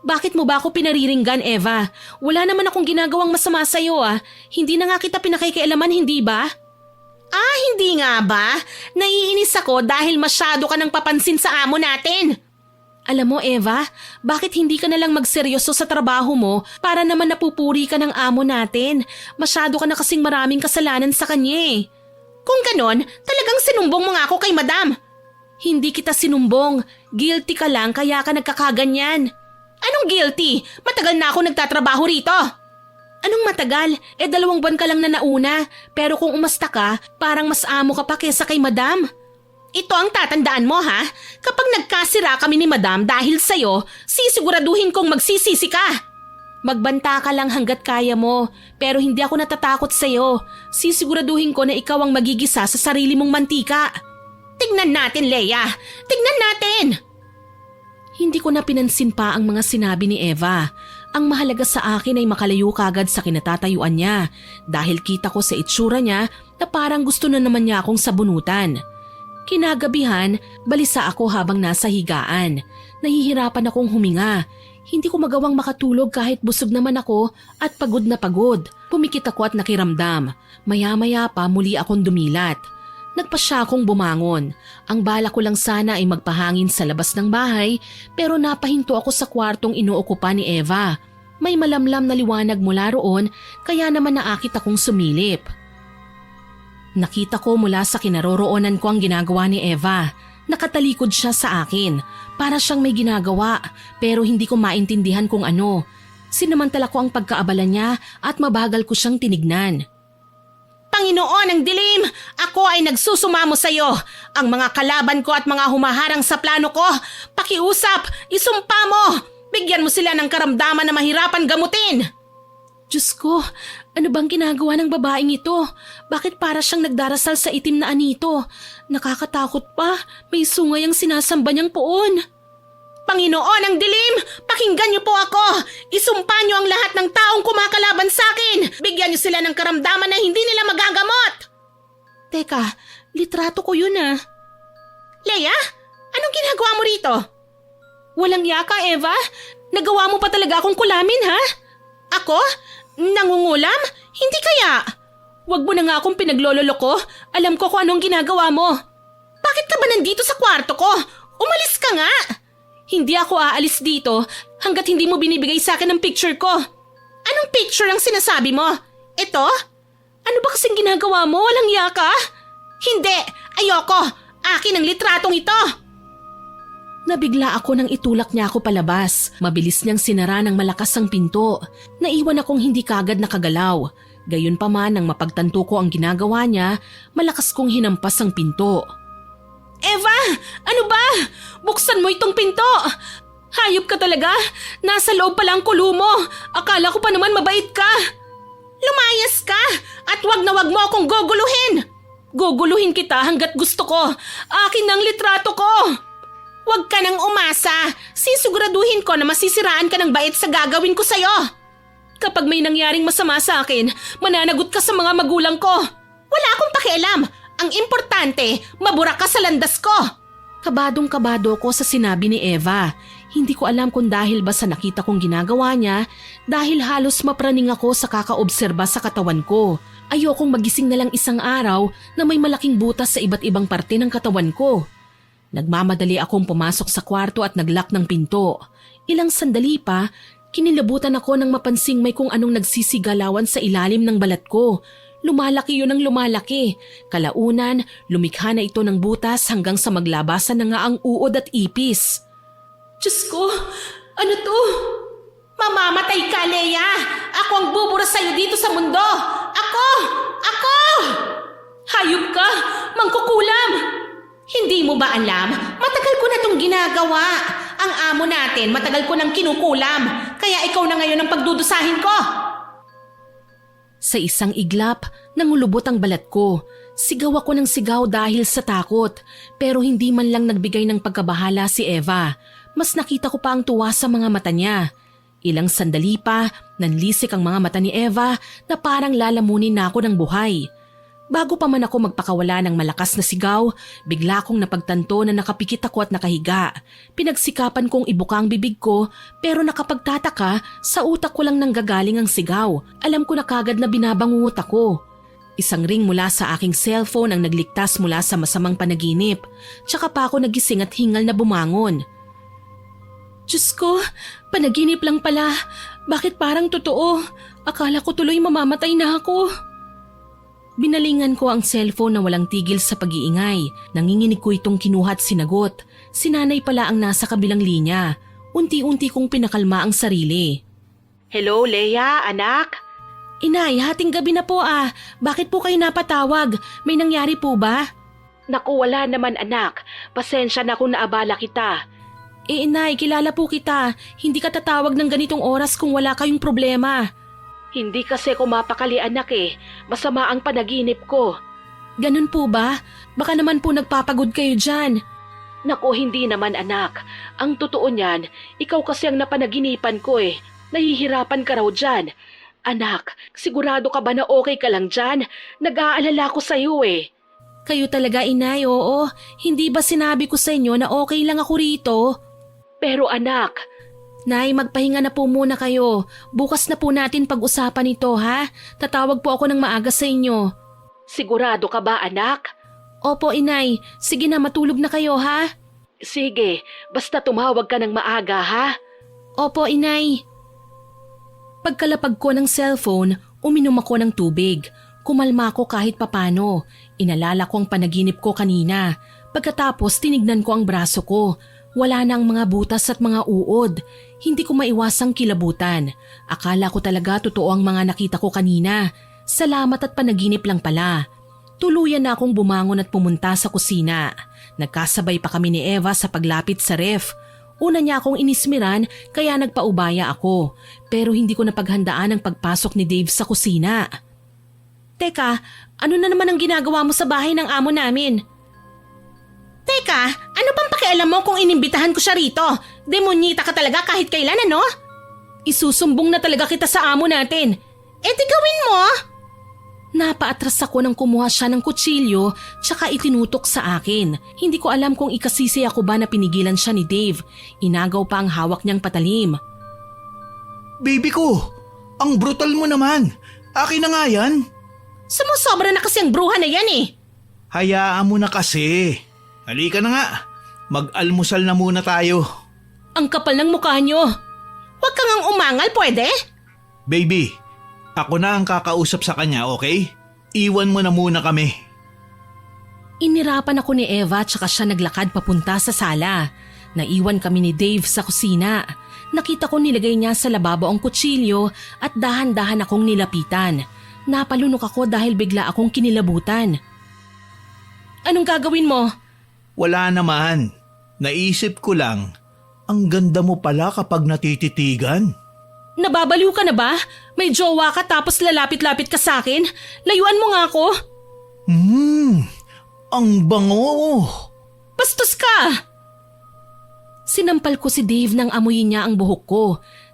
Bakit mo ba ako pinariringgan, Eva? Wala naman akong ginagawang masama sa'yo ah. Hindi na nga kita pinakikialaman, hindi ba? Ah, hindi nga ba? Naiinis ako dahil masyado ka nang papansin sa amo natin. Alam mo, Eva, bakit hindi ka na lang magseryoso sa trabaho mo para naman napupuri ka ng amo natin? Masyado ka na kasing maraming kasalanan sa kanya eh. Kung ganon, talagang sinumbong mo nga ako kay Madam. Hindi kita sinumbong. Guilty ka lang kaya ka nagkakaganyan. Anong guilty? Matagal na ako nagtatrabaho rito. Anong matagal? 2 buwan ka lang na nauna. Pero kung umasta ka, parang mas amo ka pa kesa kay Madam. Ito ang tatandaan mo ha. Kapag nagkasira kami ni Madam dahil sa'yo, sisiguraduhin kong magsisisi ka. Magbanta ka lang hanggat kaya mo. Pero hindi ako natatakot sa'yo. Sisiguraduhin ko na ikaw ang magigisa sa sarili mong mantika. Tignan natin, Leia. Tignan natin. Hindi ko na pinansin pa ang mga sinabi ni Eva. Ang mahalaga sa akin ay makalayo kagad sa kinatatayuan niya dahil kita ko sa itsura niya na parang gusto na naman niya akong sabunutan. Kinagabihan, balisa ako habang nasa higaan. Nahihirapan akong huminga. Hindi ko magawang makatulog kahit busog naman ako at pagod na pagod. Pumikit ako at nakiramdam. Maya-maya pa muli akong dumilat. Nagpasya akong bumangon. Ang bala ko lang sana ay magpahangin sa labas ng bahay pero napahinto ako sa kwartong inuokupa ni Eva. May malamlam na liwanag mula roon kaya naman naakit akong sumilip. Nakita ko mula sa kinaroroonan ko ang ginagawa ni Eva. Nakatalikod siya sa akin. Para siyang may ginagawa pero hindi ko maintindihan kung ano. Sinamantala ko ang pagkaabala niya at mabagal ko siyang tinignan. Panginoon ng dilim, ako ay nagsusumamo sa iyo. Ang mga kalaban ko at mga humaharang sa plano ko, pakiusap, isumpa mo. Bigyan mo sila ng karamdaman na mahirapan gamutin. Diyos ko, ano bang ginagawa ng babaeng ito? Bakit para siyang nagdarasal sa itim na anito? Nakakatakot pa, may sungay ang sinasamba niyang poon. Panginoon ng dilim, pakinggan niyo po ako. Isumpa niyo ang lahat ng taong kumakalaban sa akin. Bigyan niyo sila ng karamdaman na hindi nila magagamot. Teka, litrato ko yun ah. Leia, anong ginagawa mo rito? Walang yaka, Eva. Nagawa mo pa talaga akong kulamin ha? Ako? Nangungulam? Hindi kaya. Huwag mo na nga akong pinaglololoko. Alam ko kung anong ginagawa mo. Bakit ka ba nandito sa kwarto ko? Umalis ka nga. Hindi ako aalis dito hanggat hindi mo binibigay sa akin ang picture ko. Anong picture ang sinasabi mo? Ito? Ano ba kasing ginagawa mo? Walang yaka? Hindi! Ayoko! Akin ang litratong ito! Nabigla ako nang itulak niya ako palabas. Mabilis niyang sinara ng malakas ang pinto. Naiwan akong hindi kagad nakagalaw. Gayunpaman nang mapagtanto ko ang ginagawa niya, malakas kong hinampas ang pinto. Eva! Ano ba? Buksan mo itong pinto! Hayop ka talaga! Nasa loob pala ang kulo mo! Akala ko pa naman mabait ka! Lumayas ka! At wag na wag mo akong guguluhin! Guguluhin kita hanggat gusto ko! Akin ang litrato ko! Wag ka nang umasa! Sisiguraduhin ko na masisiraan ka ng bait sa gagawin ko sa'yo! Kapag may nangyaring masama sa akin, mananagot ka sa mga magulang ko! Wala akong pakialam! Ang importante, mabura ka sa landas ko! Kabadong-kabado ko sa sinabi ni Eva. Hindi ko alam kung dahil ba sa nakita kong ginagawa niya, dahil halos mapraning ako sa kakaobserba sa katawan ko. Ayokong magising na lang isang araw na may malaking butas sa iba't ibang parte ng katawan ko. Nagmamadali akong pumasok sa kwarto at naglock ng pinto. Ilang sandali pa, Kinilabutan ako nang mapansing may kung anong nagsisigalawan sa ilalim ng balat ko. Lumalaki yun ng lumalaki. Kalaunan, lumikha na ito ng butas hanggang sa maglabasan na nga ang uod at ipis. Diyos ko, ano to? Mamamatay ka, Leia! Ako ang bubura sa'yo dito sa mundo! Ako! Ako! Hayop ka! Mangkukulam! Hindi mo ba alam? Matagal ko na itong ginagawa. Ang amo natin, matagal ko nang kinukulam. Kaya ikaw na ngayon ang pagdudusahin ko. Sa isang iglap, nangulubot ang balat ko. Sigaw ako ng sigaw dahil sa takot. Pero hindi man lang nagbigay ng pagkabahala si Eva. Mas nakita ko pa ang tuwa sa mga mata niya. Ilang sandali pa, nanlisik ang mga mata ni Eva na parang lalamunin na ako ng buhay. Bago pa man ako magpakawala ng malakas na sigaw, bigla kong napagtanto na nakapikit ako at nakahiga. Pinagsikapan kong ibuka ang bibig ko pero nakapagtataka sa utak ko lang nanggagaling ang sigaw. Alam ko na kagad na binabangungot ako. Isang ring mula sa aking cellphone ang nagligtas mula sa masamang panaginip. Tsaka pa ako nagising at hingal na bumangon. Diyos ko, panaginip lang pala. Bakit parang totoo? Akala ko tuloy mamamatay na ako. Binalingan ko ang cellphone na walang tigil sa pag-iingay. Nanginginig ko itong kinuha at sinagot. Si nanay pala ang nasa kabilang linya. Unti-unti kong pinakalma ang sarili. Hello, Leia, anak? Inay, hating gabi na po ah. Bakit po kayo napatawag? May nangyari po ba? Naku, wala naman anak. Pasensya na kung naabala kita. Inay, kilala po kita. Hindi ka tatawag ng ganitong oras kung wala kayong problema. Hindi kasi ko mapakali anak eh. Masama ang panaginip ko. Ganun po ba? Baka naman po nagpapagod kayo dyan. Naku, hindi naman anak. Ang totoo niyan, ikaw kasi ang napanaginipan ko eh. Nahihirapan ka raw dyan. Anak, sigurado ka ba na okay ka lang dyan? Nag-aalala ko sa'yo eh. Kayo talaga inay, oo. Hindi ba sinabi ko sa inyo na okay lang ako rito? Pero anak, Nay, magpahinga na po muna kayo. Bukas na po natin pag-usapan ito, ha? Tatawag po ako ng maaga sa inyo. Sigurado ka ba, anak? Opo, inay. Sige na, matulog na kayo, ha? Sige, basta tumawag ka ng maaga, ha? Opo, inay. Pagkalapag ko ng cellphone, uminom ako ng tubig. Kumalma ko kahit papano. Inalala ko ang panaginip ko kanina. Pagkatapos, tinignan ko ang braso ko. Wala na ang mga butas at mga uod. Hindi ko maiwasang kilabutan. Akala ko talaga totoo ang mga nakita ko kanina. Salamat at panaginip lang pala. Tuluyan na akong bumangon at pumunta sa kusina. Nagkasabay pa kami ni Eva sa paglapit sa ref. Una niya akong inismiran kaya nagpaubaya ako. Pero hindi ko napaghandaan ang pagpasok ni Dave sa kusina. Teka, ano na naman ang ginagawa mo sa bahay ng amo namin? Teka, ano pang pakialam mo kung inimbitahan ko siya rito? Demonyita ka talaga kahit kailan, ano? Isusumbong na talaga kita sa amo natin. Eh di gawin mo! Napaatras ako nang kumuha siya ng kutsilyo tsaka itinutok sa akin. Hindi ko alam kung ikasisi ako ba na pinigilan siya ni Dave. Inagaw pa ang hawak niyang patalim. Baby ko, ang brutal mo naman. Akin na nga yan. Sumusobra na kasi ang bruha na yan eh. Hayaan mo na kasi. Halika na nga. Mag-almusal na muna tayo. Ang kapal ng mukha niyo. Huwag kang ang umangal, pwede? Baby, ako na ang kakausap sa kanya, okay? Iwan mo na muna kami. Inirapan ako ni Eva tsaka siya naglakad papunta sa sala. Naiwan kami ni Dave sa kusina. Nakita ko nilagay niya sa lababo ang kutsilyo at dahan-dahan akong nilapitan. Napalunok ako dahil bigla akong kinilabutan. Anong gagawin mo? Wala naman. Naisip ko lang, ang ganda mo pala kapag natititigan. Nababaliw ka na ba? May jowa ka tapos lalapit-lapit ka sa akin? Layuan mo nga ako. Ang bango. Bastos ka! Sinampal ko si Dave nang amuyin niya ang buhok ko.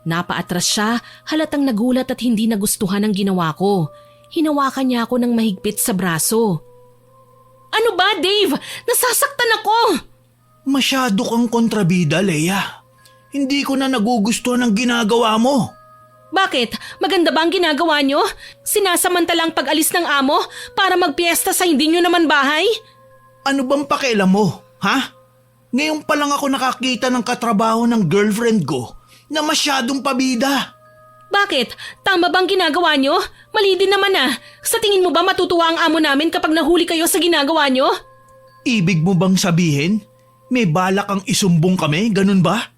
Napaatras siya, halatang nagulat at hindi nagustuhan ang ginawa ko. Hinawakan niya ako ng mahigpit sa braso. Ano ba, Dave? Nasasaktan ako! Masyado kang kontrabida, Leia. Hindi ko na nagugustuhan ang ginagawa mo. Bakit? Maganda ba ang ginagawa niyo? Sinasamantalang pag-alis ng amo para magpiesta sa hindi niyo naman bahay? Ano bang pakialam mo, ha? Ngayon pa lang ako nakakita ng katrabaho ng girlfriend ko na masyadong pabida. Bakit? Tama bang ginagawa nyo? Mali din naman ah. Sa tingin mo ba matutuwa ang amo namin kapag nahuli kayo sa ginagawa nyo? Ibig mo bang sabihin, may balak ang isumbong kami, ganun ba?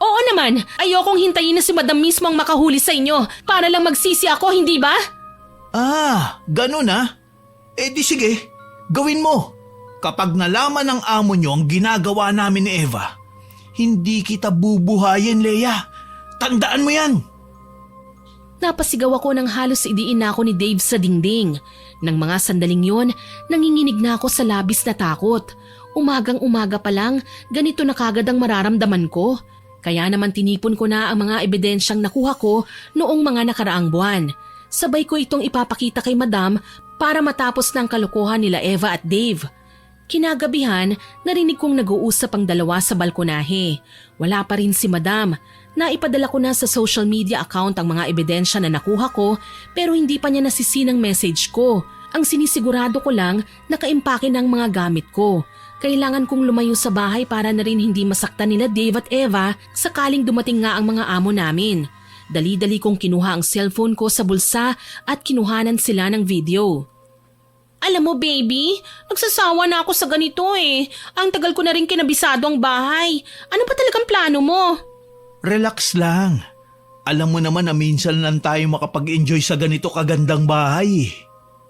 Oo naman. Ayokong hintayin na si Madam mismo ang makahuli sa inyo para lang magsisi ako, hindi ba? Ganun ah. Eh di sige, gawin mo. Kapag nalaman ng amo nyo ang ginagawa namin ni Eva, hindi kita bubuhayin, Leia. Tandaan mo yan. Napasigaw ako nang halos idiin na ako ni Dave sa dingding. Nang mga sandaling yon, nanginginig na ako sa labis na takot. Umagang-umaga pa lang, ganito na kagad ang mararamdaman ko. Kaya naman tinipon ko na ang mga ebidensyang nakuha ko noong mga nakaraang buwan. Sabay ko itong ipapakita kay Madam para matapos ng kalokohan nila Eva at Dave. Kinagabihan, narinig kong nag-uusap ang dalawa sa balkonahe. Wala pa rin si Madam. Naipadala ko na sa social media account ang mga ebidensya na nakuha ko pero hindi pa niya nasisin ang message ko. Ang sinisigurado ko lang nakaimpake ng mga gamit ko. Kailangan kong lumayo sa bahay para na rin hindi masaktan nila Dave at Eva sakaling dumating nga ang mga amo namin. Dali-dali kong kinuha ang cellphone ko sa bulsa at kinuhanan sila ng video. Alam mo baby, nagsasawa na ako sa ganito eh. Ang tagal ko na rin kinabisado ang bahay. Ano ba talagang plano mo? Relax lang. Alam mo naman na minsan lang tayo makapag-enjoy sa ganito kagandang bahay.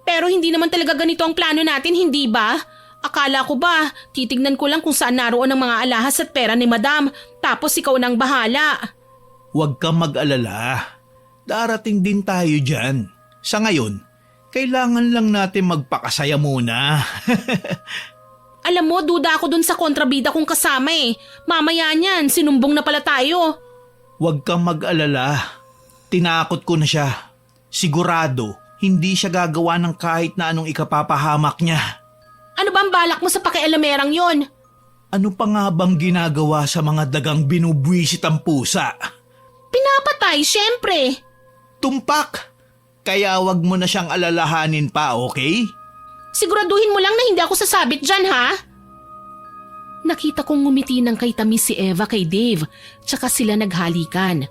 Pero hindi naman talaga ganito ang plano natin, hindi ba? Akala ko ba, titignan ko lang kung saan naroon ang mga alahas at pera ni Madam, tapos ikaw nang bahala. Huwag kang mag-alala. Darating din tayo dyan. Sa ngayon, kailangan lang natin magpakasaya muna. Alam mo, duda ako dun sa kontrabida kong kasama eh. Mamaya niyan, sinumbong na pala tayo. Huwag kang mag-alala. Tinakot ko na siya. Sigurado, hindi siya gagawa ng kahit na anong ikapapahamak niya. Ano ba ang balak mo sa pakialamerang yon? Ano pa nga bang ginagawa sa mga dagang binubwisit ang pusa? Pinapatay, syempre. Tumpak! Kaya wag mo na siyang alalahanin pa, okay? Siguraduhin mo lang na hindi ako sasabit dyan, ha? Nakita kong ngumiti ng kay tamis si Eva kay Dave, tsaka sila naghalikan.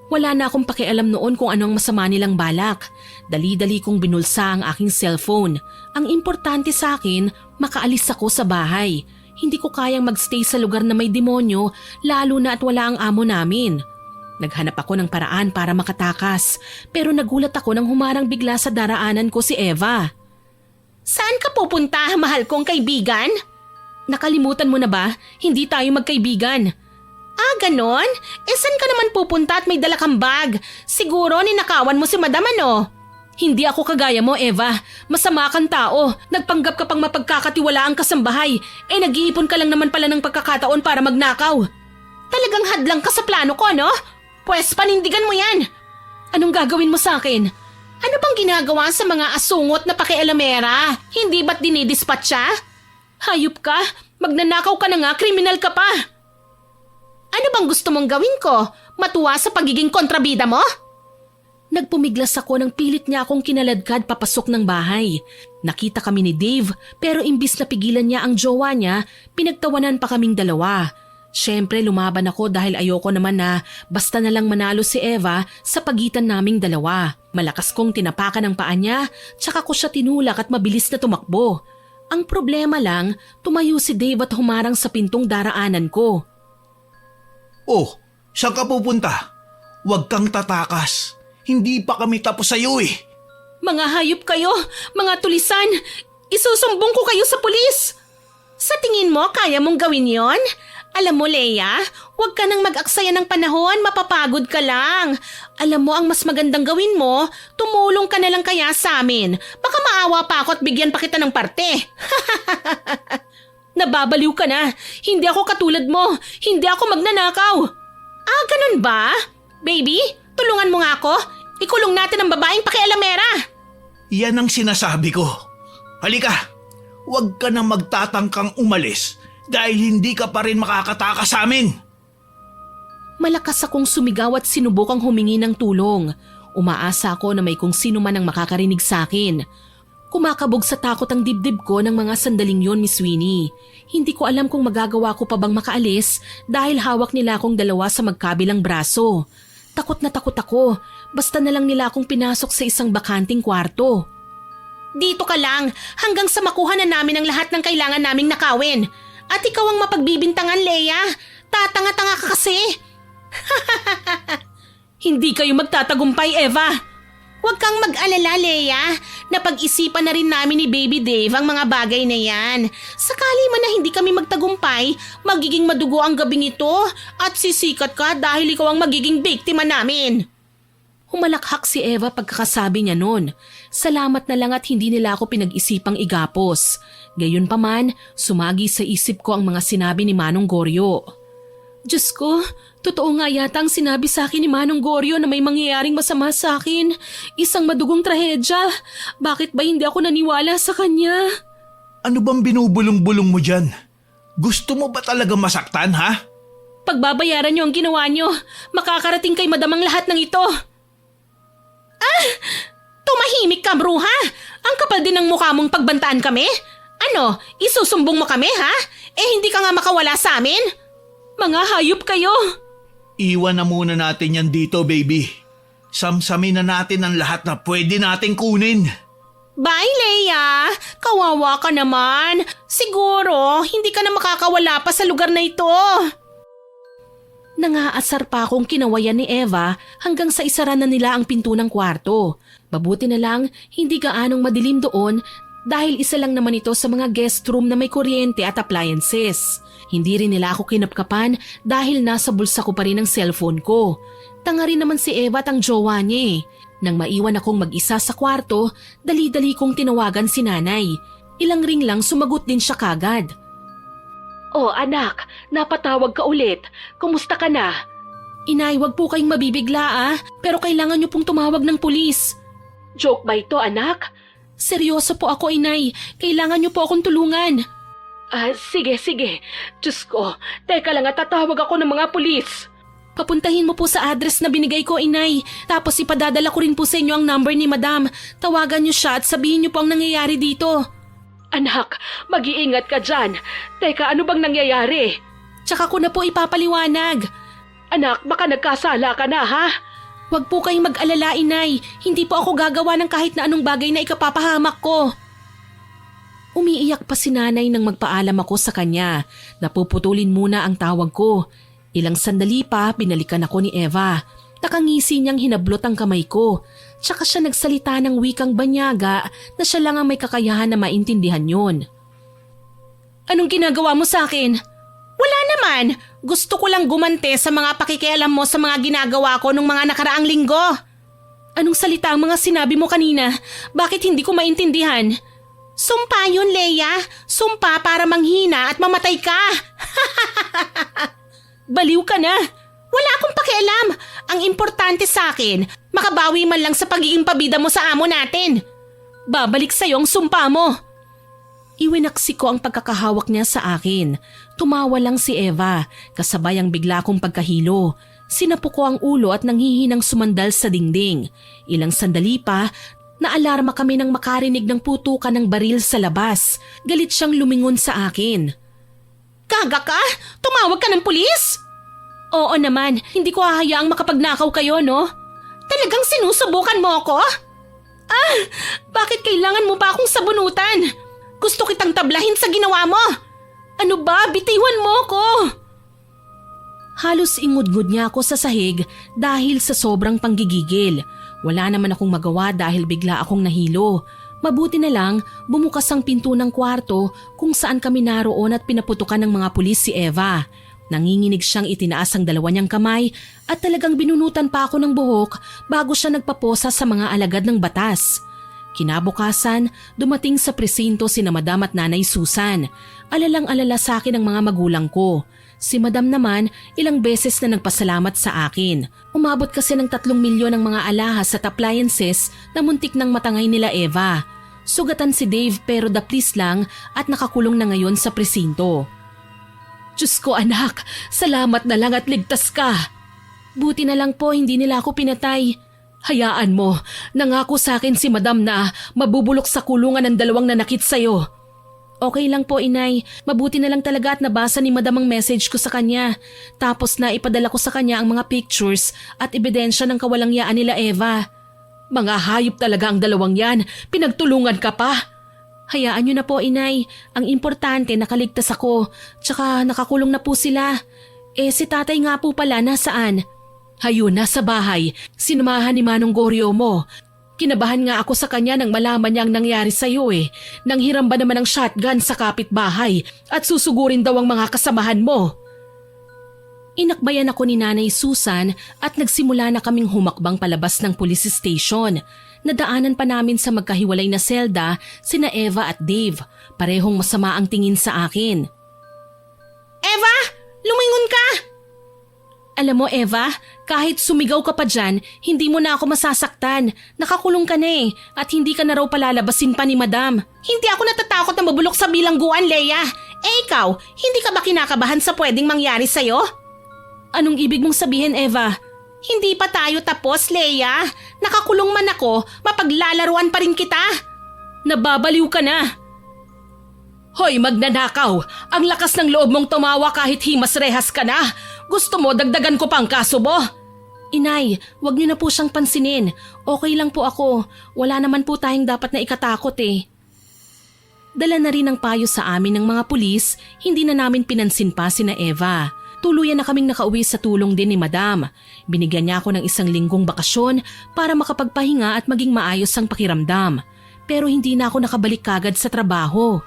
Wala na akong pakialam noon kung anong masama nilang balak. Dali-dali kong binulsa ang aking cellphone. Ang importante sa akin, makaalis ako sa bahay. Hindi ko kayang magstay sa lugar na may demonyo, lalo na at wala ang amo namin. Naghanap ako ng paraan para makatakas, pero nagulat ako nang humarang bigla sa daraanan ko si Eva. Saan ka pupunta, mahal kong kaibigan? Nakalimutan mo na ba? Hindi tayo magkaibigan. Ganon? Saan ka naman pupunta at may dala kang bag? Siguro ninakawan mo si Madam ano? Hindi ako kagaya mo, Eva. Masama kang tao. Nagpanggap ka pang mapagkakatiwalaang kasambahay. Nag-iipon ka lang naman pala ng pagkakataon para magnakaw. Talagang hadlang ka sa plano ko, no? Pwes panindigan mo yan. Anong gagawin mo sa akin? Ano bang ginagawa sa mga asungot na pakialamera? Hindi ba't dinidispatch siya? Hayop ka? Magnanakaw ka na nga, kriminal ka pa. Ano bang gusto mong gawin ko? Matuwa sa pagiging kontrabida mo? Nagpumiglas ako nang pilit niya akong kinaladkad papasok ng bahay. Nakita kami ni Dave pero imbis na pigilan niya ang jowa niya, pinagtawanan pa kaming dalawa. Siyempre lumaban ako dahil ayoko naman na basta na lang manalo si Eva sa pagitan naming dalawa. Malakas kong tinapakan ang paa niya, tsaka ko siya tinulak at mabilis na tumakbo. Ang problema lang, tumayo si Dave at humarang sa pintong daraanan ko. Oh, saan ka pupunta? Huwag kang tatakas. Hindi pa kami tapos sa'yo eh. Mga hayop kayo, mga tulisan, isusumbong ko kayo sa pulis. Sa tingin mo, kaya mong gawin yon? Alam mo, Leia, huwag ka nang mag-aksaya ng panahon, mapapagod ka lang. Alam mo, ang mas magandang gawin mo, tumulong ka na lang kaya sa amin. Baka maawa pa ako at bigyan pa kita ng parte. Nababaliw ka na. Hindi ako katulad mo. Hindi ako magnanakaw. Ganun ba? Baby, tulungan mo nga ako. Ikulong natin ang babaeng pakialamera. Yan ang sinasabi ko. Halika, huwag ka na magtatangkang umalis dahil hindi ka pa rin makakatakas sa amin. Malakas akong sumigaw at sinubukang humingi ng tulong. Umaasa ako na may kung sino man ang makakarinig sa akin. Kumakabog sa takot ang dibdib ko ng mga sandaling yon, Miss Winnie. Hindi ko alam kung magagawa ko pa bang makaalis dahil hawak nila akong dalawa sa magkabilang braso. Takot na takot ako, basta na lang nila akong pinasok sa isang bakanting kwarto. Dito ka lang hanggang sa makuha na namin ang lahat ng kailangan naming nakawin. At ikaw ang mapagbibintangan, Leia. Tatanga-tanga ka kasi. Hindi kayo magtatagumpay, Eva. Huwag kang mag-alala, Leia. Napag-isipan na rin namin ni Baby Dave ang mga bagay na yan. Sakali man na hindi kami magtagumpay, magiging madugo ang gabing ito at sisikat ka dahil ikaw ang magiging biktima namin. Humalakhak si Eva pagkakasabi niya nun. Salamat na lang at hindi nila ako pinag-isipang igapos. Gayunpaman, sumagi sa isip ko ang mga sinabi ni Manong Goryo. Diyos ko, totoo nga yata ang sinabi sa akin ni Manong Goryo na may mangyayaring masama sa akin. Isang madugong trahedya. Bakit ba hindi ako naniwala sa kanya? Ano bang binubulong-bulong mo dyan? Gusto mo ba talaga masaktan, ha? Pagbabayaran niyo ang ginawa niyo, makakarating kay madam ang lahat ng ito. Tumahimik ka, bruha! Ang kapal din ng mukha mong pagbantaan kami? Ano, isusumbong mo kami, ha? Hindi ka nga makawala sa amin? Mga hayop kayo! Iwan na muna natin yan dito, baby. Samsamin na natin ang lahat na pwede nating kunin. Bye, Leia! Kawawa ka naman. Siguro, hindi ka na makakawala pa sa lugar na ito. Nangaasar pa akong kinawayan ni Eva hanggang sa isara na nila ang pinto ng kwarto. Mabuti na lang, hindi gaanong madilim doon dahil isa lang naman ito sa mga guest room na may kuryente at appliances. Hindi rin nila ako kinapkapan dahil nasa bulsa ko pa rin ang cellphone ko. Tanga rin naman si Eva at ang jowa niya. Nang maiwan akong mag-isa sa kwarto, dali-dali kong tinawagan si nanay. Ilang ring lang sumagot din siya kagad. Oh anak, napatawag ka ulit. Kumusta ka na? Inay, wag po kayong mabibigla pero kailangan niyo pong tumawag ng pulis. Joke ba ito, anak? Seryoso po ako, inay. Kailangan niyo po akong tulungan. Sige. Diyos ko, teka lang at tatawag ako ng mga pulis. Papuntahin mo po sa address na binigay ko, inay. Tapos ipadadala ko rin po sa inyo ang number ni madam. Tawagan niyo siya at sabihin niyo po ang nangyayari dito. Anak, mag-iingat ka dyan. Teka, ano bang nangyayari? Tsaka ko na po ipapaliwanag. Anak, baka nagkasala ka na, ha? Huwag po kayong mag-alala, inay. Hindi po ako gagawa ng kahit na anong bagay na ikapapahamak ko. Umiiyak pa si nanay nang magpaalam ako sa kanya. Napuputulin muna ang tawag ko. Ilang sandali pa, binalikan ako ni Eva. Nakangisi niyang hinablot ang kamay ko. Tsaka siya nagsalita ng wikang banyaga na siya lang ang may kakayahan na maintindihan yun. Anong ginagawa mo sa akin? Wala naman. Gusto ko lang gumante sa mga pakikialam mo sa mga ginagawa ko nung mga nakaraang linggo. Anong salita ang mga sinabi mo kanina? Bakit hindi ko maintindihan? Sumpa yun, Leia. Sumpa para manghina at mamatay ka. Baliw ka na. Wala akong pakialam. Ang importante sa akin, makabawi man lang sa pagiging pabida mo sa amo natin. Babalik sa'yo ang sumpa mo. Iwinaksi ko ang pagkakahawak niya sa akin. Tumawa lang si Eva, kasabay ang bigla kong pagkahilo. Sinapo ko ang ulo at nanghihinang sumandal sa dingding. Ilang sandali pa, naalarma kami nang makarinig ng putukan ng baril sa labas. Galit siyang lumingon sa akin. Gaga ka? Tumawag ka ng pulis? Oo naman, hindi ko hahayaang makapagnakaw kayo, no? Talagang sinusubukan mo ako? Bakit kailangan mo ba akong sabunutan? Gusto kitang tablahin sa ginawa mo. Ano ba? Bitiwan mo ko. Halos ingudngud niya ako sa sahig dahil sa sobrang panggigigil. Wala naman akong magawa dahil bigla akong nahilo. Mabuti na lang, bumukas ang pinto ng kwarto kung saan kami naroon at pinaputukan ng mga pulis si Eva. Nanginginig siyang itinaas ang dalawa niyang kamay at talagang binunutan pa ako ng buhok bago siya nagpaposa sa mga alagad ng batas. Kinabukasan, dumating sa presinto sina Madam at Nanay Susan. Alalang-alala sa akin ang mga magulang ko. Si Madam naman ilang beses na nagpasalamat sa akin. Umabot kasi ng 3 milyon ang mga alahas at appliances na muntik ng matangay nila Eva. Sugatan si Dave pero daplis lang at nakakulong na ngayon sa presinto. Diyos ko anak, salamat na lang at ligtas ka. Buti na lang po hindi nila ako pinatay. Hayaan mo, nangako sa akin si Madam na mabubulok sa kulungan ng dalawang nanakit sa'yo. Okay lang po, Inay. Mabuti na lang talaga at nabasa ni Madam ang message ko sa kanya. Tapos na ipadala ko sa kanya ang mga pictures at ebidensya ng kawalangyaan nila Eva. Mga hayop talaga ang dalawang yan. Pinagtulungan ka pa. Hayaan niyo na po, Inay. Ang importante, nakaligtas ako. Tsaka nakakulong na po sila. Si tatay nga po pala, nasaan? Hayun, nasa bahay. Sinamahan ni Manong Goryo mo. Kinabahan nga ako sa kanya nang malaman niya ang nangyari sa iyo Nanghiram ba naman ng shotgun sa kapitbahay at susugurin daw ang mga kasamahan mo? Inakbayan ako ni Nanay Susan at nagsimula na kaming humakbang palabas ng police station. Nadaanan pa namin sa magkahiwalay na selda sina Eva at Dave. Parehong masama ang tingin sa akin. Eva! Lumingon ka! Alam mo, Eva, kahit sumigaw ka pa dyan, hindi mo na ako masasaktan. Nakakulong ka na at hindi ka na raw palalabasin pa ni Madam. Hindi ako natatakot na mabulok sa bilangguan, Leia. Ikaw, hindi ka ba kinakabahan sa pwedeng mangyari sa'yo? Anong ibig mong sabihin, Eva? Hindi pa tayo tapos, Leia. Nakakulong man ako, mapaglalaruan pa rin kita. Nababaliw ka na. Hoy, magnanakaw! Ang lakas ng loob mong tumawa kahit himas-rehas ka na. Gusto mo dagdagan ko pang kaso mo? Inay, wag niyo na po siyang pansinin. Okay lang po ako. Wala naman po tayong dapat na ikatakot Dala na rin ang payo sa amin ng mga pulis, hindi na namin pinansin pa sina Eva. Tuluyan na kaming nakauwi sa tulong din ni Madam. Binigyan niya ako ng 1 linggong bakasyon para makapagpahinga at maging maayos ang pakiramdam. Pero hindi na ako nakabalik kagad sa trabaho.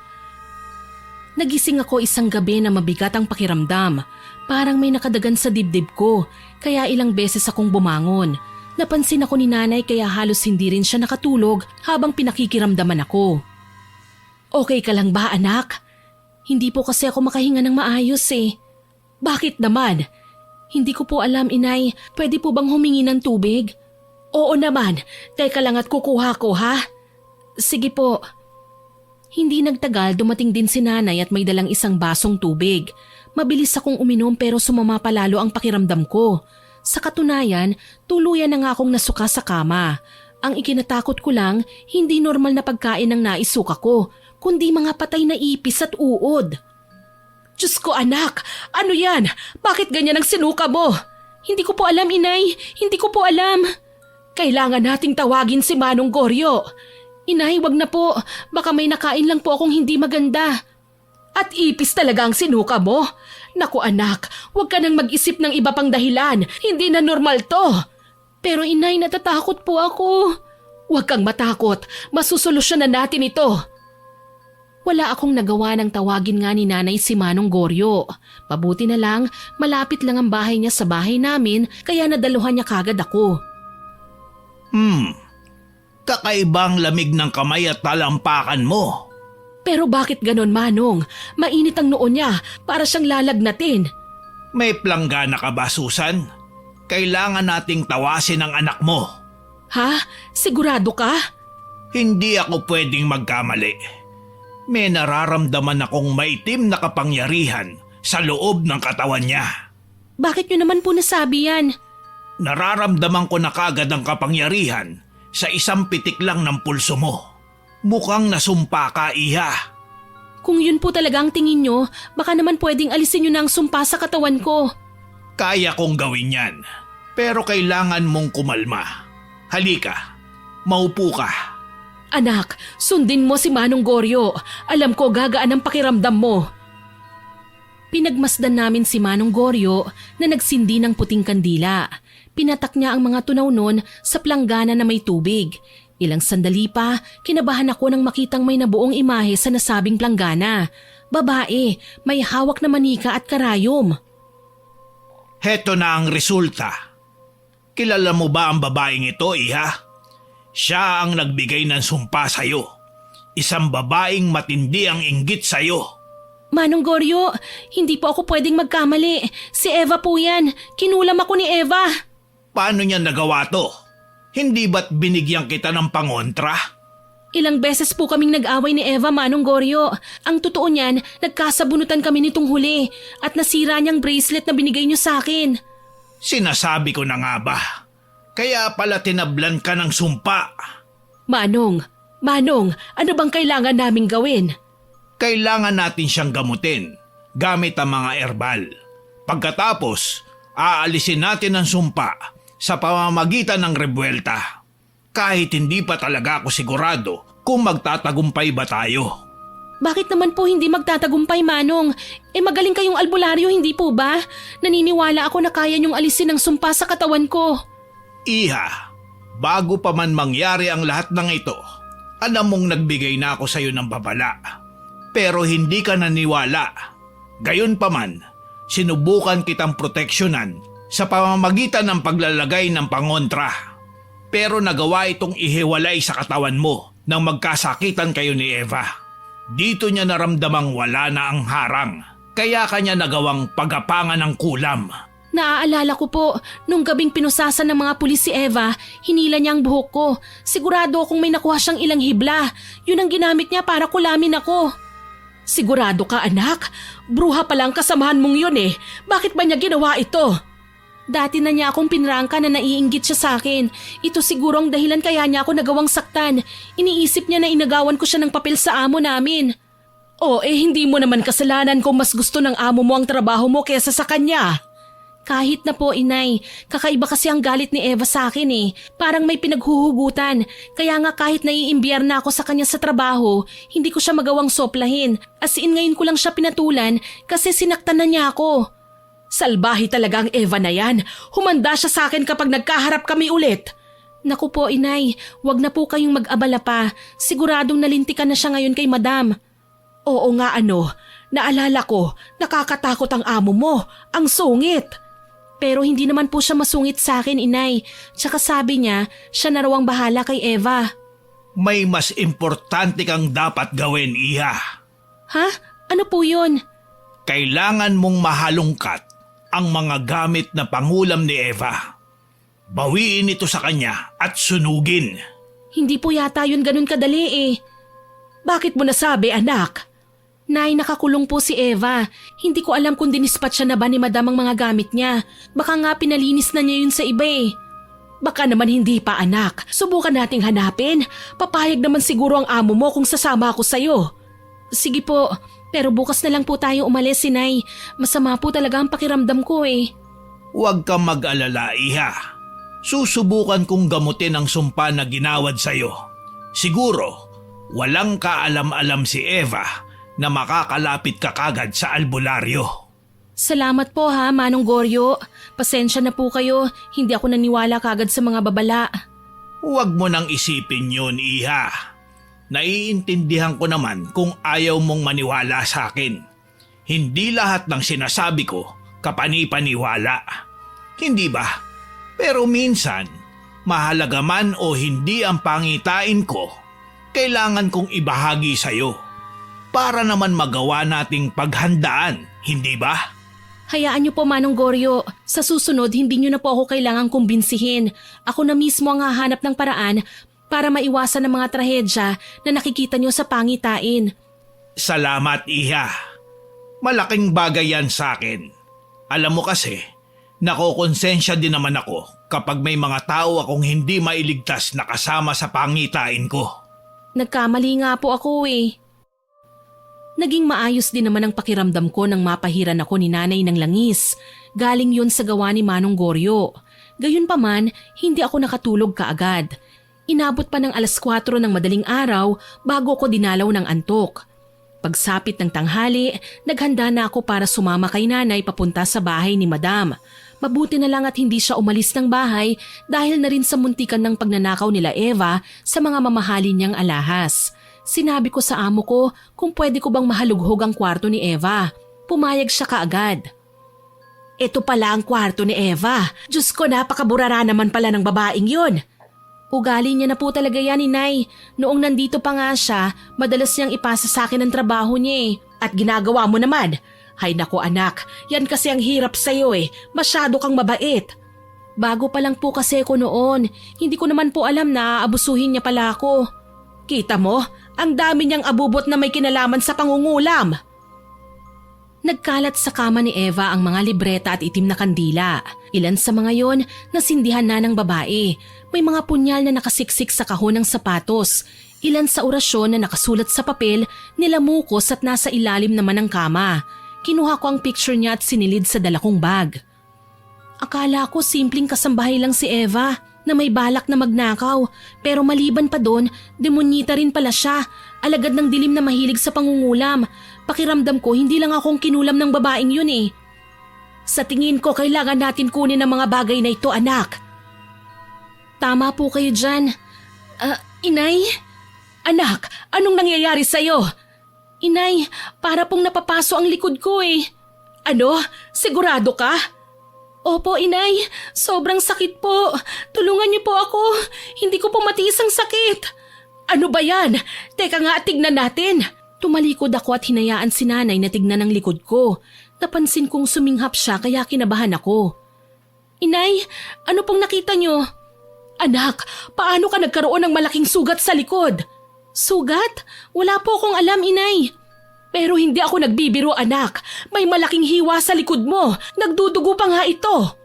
Nagising ako isang gabi na mabigat ang pakiramdam. Parang may nakadagan sa dibdib ko, kaya ilang beses akong bumangon. Napansin ako ni Nanay kaya halos hindi rin siya nakatulog habang pinakikiramdaman ako. Okay ka lang ba, anak? Hindi po kasi ako makahinga ng maayos Bakit naman? Hindi ko po alam, Inay. Pwede po bang humingi ng tubig? Oo naman. Teka lang at kukuha ko, ha? Sige po. Hindi nagtagal, dumating din si Nanay at may dalang 1 basong tubig. Mabilis akong uminom pero sumama pa lalo ang pakiramdam ko. Sa katunayan, tuluyan na nga akong nasuka sa kama. Ang ikinatakot ko lang, hindi normal na pagkain ang naisuka ko, kundi mga patay na ipis at uod. Diyos ko anak, ano yan? Bakit ganyan ang sinuka mo? Hindi ko po alam, Inay. Hindi ko po alam. Kailangan nating tawagin si Manong Goryo. Inay, wag na po. Baka may nakain lang po akong hindi maganda. At ipis talaga ang sinuka mo? Naku anak, huwag ka nang mag-isip ng iba pang dahilan. Hindi na normal to. Pero Inay, natatakot po ako. Huwag kang matakot. Masusolusyonan natin ito. Wala akong nagawa ng tawagin nga ni Nanay si Manong Goryo. Pabuti na lang, malapit lang ang bahay niya sa bahay namin kaya nadaluhan niya kagad ako. Kakaibang lamig ng kamay at talampakan mo. Pero bakit ganon, Manong? Mainit ang noo niya, para siyang lalagnatin. May planggana ka ba, Susan? Kailangan nating tawasin ang anak mo. Ha? Sigurado ka? Hindi ako pwedeng magkamali. May nararamdaman akong maitim na kapangyarihan sa loob ng katawan niya. Bakit niyo naman po nasabi yan? Nararamdaman ko na kagad ang kapangyarihan sa 1 pitik lang ng pulso mo. Mukhang nasumpa ka, Iha. Kung yun po talaga ang tingin nyo, baka naman pwedeng alisin nyo na ang sumpa sa katawan ko. Kaya kong gawin yan, pero kailangan mong kumalma. Halika, maupo ka. Anak, sundin mo si Manong Goryo. Alam ko gagaan ang pakiramdam mo. Pinagmasdan namin si Manong Goryo na nagsindi ng puting kandila. Pinatak niya ang mga tunaw nun sa planggana na may tubig. Ilang sandali pa, kinabahan ako nang makitang may nabuong imahe sa nasabing planggana. Babae, may hawak na manika at karayom. Heto na ang resulta. Kilala mo ba ang babaeng ito, Iha? Siya ang nagbigay ng sumpa sa'yo. Isang babaeng matindi ang inggit sa'yo. Manong Goryo, hindi po ako pwedeng magkamali. Si Eva po yan. Kinulam ako ni Eva. Paano niya nagawa to? Hindi ba't binigyan kita ng pangontra? Ilang beses po kaming nag-away ni Eva, Manong Goryo. Ang totoo niyan, nagkasabunutan kami nitong huli at nasira niyang bracelet na binigay niyo sa akin. Sinasabi ko na nga ba? Kaya pala tinablan ka ng sumpa. Manong, ano bang kailangan naming gawin? Kailangan natin siyang gamutin gamit ang mga herbal. Pagkatapos, aalisin natin ang sumpa sa pamamagitan ng rebuelta. Kahit hindi pa talaga ako sigurado kung magtatagumpay ba tayo. Bakit naman po hindi magtatagumpay, Manong? Magaling kayong albularyo, hindi po ba? Naniniwala ako na kaya niyong alisin ang sumpa sa katawan ko. Iha, bago pa man mangyari ang lahat ng ito, alam mong nagbigay na ako sa iyo ng babala. Pero hindi ka naniwala. Gayon pa man, sinubukan kitang proteksyonan sa pamamagitan ng paglalagay ng pangontra. Pero nagawa itong ihiwalay sa katawan mo nang magkasakitan kayo ni Eva. Dito niya naramdamang wala na ang harang, kaya kanya nagawang pagapangan ng kulam. Naaalala ko po, nung gabing pinusasan ng mga pulis si Eva, hinila niya ang buhok ko. Sigurado akong may nakuha siyang ilang hibla. Yun ang ginamit niya para kulamin ako. Sigurado ka, anak? Bruha palang kasamahan mong yun eh. Bakit ba niya ginawa ito? Dati na niya akong pinrangka na naiinggit siya sa akin. Ito siguro ang dahilan kaya niya ako nagawang saktan. Iniisip niya na inagawan ko siya ng papel sa amo namin. Hindi mo naman kasalanan kung mas gusto ng amo mo ang trabaho mo kaysa sa kanya. Kahit na po, inay. Kakaiba kasi ang galit ni Eva sa akin eh. Parang may pinaghuhugutan. Kaya nga kahit naiimbyer na ako sa kanya sa trabaho, hindi ko siya magawang soplahin. As in ngayon ko lang siya pinatulan kasi sinaktan na niya ako. Salbahe talaga ang Eva na yan. Humanda siya sa akin kapag nagkaharap kami ulit. Naku po, inay. Wag na po kayong mag-abala pa. Siguradong nalintikan na siya ngayon kay madam. Oo nga naalala ko, nakakatakot ang amo mo. Ang sungit. Pero hindi naman po siya masungit sa akin, inay. Tsaka sabi niya, siya na raw ang bahala kay Eva. May mas importante kang dapat gawin, Iha. Ha? Ano po yun? Kailangan mong mahalungkat ang mga gamit na pangulam ni Eva. Bawiin ito sa kanya at sunugin. Hindi po yata yun ganun kadali eh. Bakit mo nasabi, anak? Nay, nakakulong po si Eva. Hindi ko alam kung dinispat siya na ba ni madam ang mga gamit niya. Baka nga pinalinis na niya yun sa iba eh. Baka naman hindi pa, anak. Subukan nating hanapin. Papayag naman siguro ang amo mo kung sasama ako sa'yo. Sige po. Pero bukas na lang po tayo umalis, Sinay. Masama po talaga ang pakiramdam ko eh. Huwag kang mag-alala, Iha. Susubukan kong gamutin ang sumpa na ginawad sa'yo. Siguro, walang kaalam-alam si Eva na makakalapit ka kagad sa albularyo. Salamat po ha, Manong Goryo. Pasensya na po kayo. Hindi ako naniwala kagad sa mga babala. Huwag mo nang isipin yun, Iha. Naiintindihan ko naman kung ayaw mong maniwala sa akin. Hindi lahat ng sinasabi ko kapani-paniwala. Hindi ba? Pero minsan, mahalaga man o hindi ang pangitain ko, kailangan kong ibahagi sa'yo. Para naman magawa nating paghandaan, hindi ba? Hayaan niyo po, Manong Goryo. Sa susunod, hindi niyo na po ako kailangang kumbinsihin. Ako na mismo ang hahanap ng paraan para maiwasan ang mga trahedya na nakikita niyo sa pangitain. Salamat, Iha. Malaking bagay yan sa akin. Alam mo kasi, nakokonsensya din naman ako kapag may mga tao akong hindi mailigtas na kasama sa pangitain ko. Nagkamali nga po ako eh. Naging maayos din naman ang pakiramdam ko nang mapahiran ako ni nanay ng langis. Galing yun sa gawa ni Manong Goryo. Gayunpaman, hindi ako nakatulog kaagad. Inabot pa ng 4:00 ng madaling araw bago ko dinalaw ng antok. Pagsapit ng tanghali, naghanda na ako para sumama kay nanay papunta sa bahay ni madam. Mabuti na lang at hindi siya umalis ng bahay dahil na rin sa muntikan ng pagnanakaw nila Eva sa mga mamahalin niyang alahas. Sinabi ko sa amo ko kung pwede ko bang mahalughog ang kwarto ni Eva. Pumayag siya kaagad. Ito pala ang kwarto ni Eva. Diyos ko, napakaburara naman pala ng babaeng yun. Ugali niya na po talaga yan, inay. Noong nandito pa nga siya, madalas niyang ipasa sa akin ang trabaho niya eh. At ginagawa mo naman. Hay nako anak, yan kasi ang hirap sa'yo eh. Masyado kang mabait. Bago pa lang po kasi ako noon. Hindi ko naman po alam na aabusuhin niya pala ako. Kita mo, ang dami niyang abubot na may kinalaman sa pangungulam. Nagkalat sa kama ni Eva ang mga libreta at itim na kandila. Ilan sa mga yon nasindihan na ng babae. May mga punyal na nakasiksik sa kahon ng sapatos. Ilan sa orasyon na nakasulat sa papel, nilamukos at nasa ilalim naman ng kama. Kinuha ko ang picture niya at sinilid sa dala kong bag. Akala ko simpleng kasambahay lang si Eva na may balak na magnakaw. Pero maliban pa doon, demonyita rin pala siya. Alagad ng dilim na mahilig sa pangungulam. Pakiramdam ko hindi lang akong kinulam ng babaeng yun eh. Sa tingin ko kailangan natin kunin ang mga bagay na ito, anak. Tama po kayo dyan. Inay? Anak, anong nangyayari sa'yo? Inay, para pong napapaso ang likod ko eh. Ano? Sigurado ka? Opo, inay. Sobrang sakit po. Tulungan niyo po ako. Hindi ko po matiis ang sakit. Ano ba yan? Teka nga, tignan natin. Tumalikod ako at hinayaan si nanay na tignan ang likod ko. Napansin kong suminghap siya kaya kinabahan ako. Inay, ano pong nakita niyo? Anak, paano ka nagkaroon ng malaking sugat sa likod? Sugat? Wala po akong alam, inay. Pero hindi ako nagbibiro, anak. May malaking hiwa sa likod mo. Nagdudugo pa nga ito.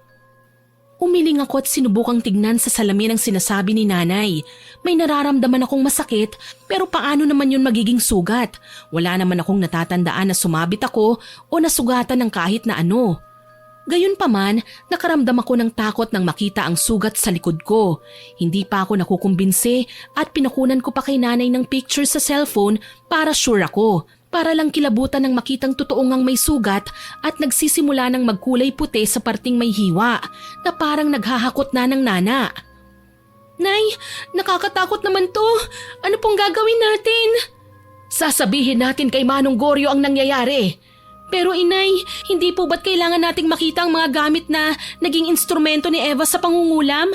Umiling ako at sinubukang tignan sa salamin ang sinasabi ni nanay. May nararamdaman akong masakit pero paano naman yun magiging sugat? Wala naman akong natatandaan na sumabit ako o nasugatan ng kahit na ano. Gayunpaman, nakaramdam ako ng takot nang makita ang sugat sa likod ko. Hindi pa ako nakukumbinse at pinakunan ko pa kay nanay ng picture sa cellphone para sure ako. Para lang kilabutan ng makitang totoong ngang may sugat at nagsisimula ng magkulay puti sa parting may hiwa na parang naghahakot na ng nana. Nay, nakakatakot naman to. Ano pong gagawin natin? Sasabihin natin kay Manong Goryo ang nangyayari. Pero inay, hindi po ba't kailangan nating makita ang mga gamit na naging instrumento ni Eva sa pangungulam?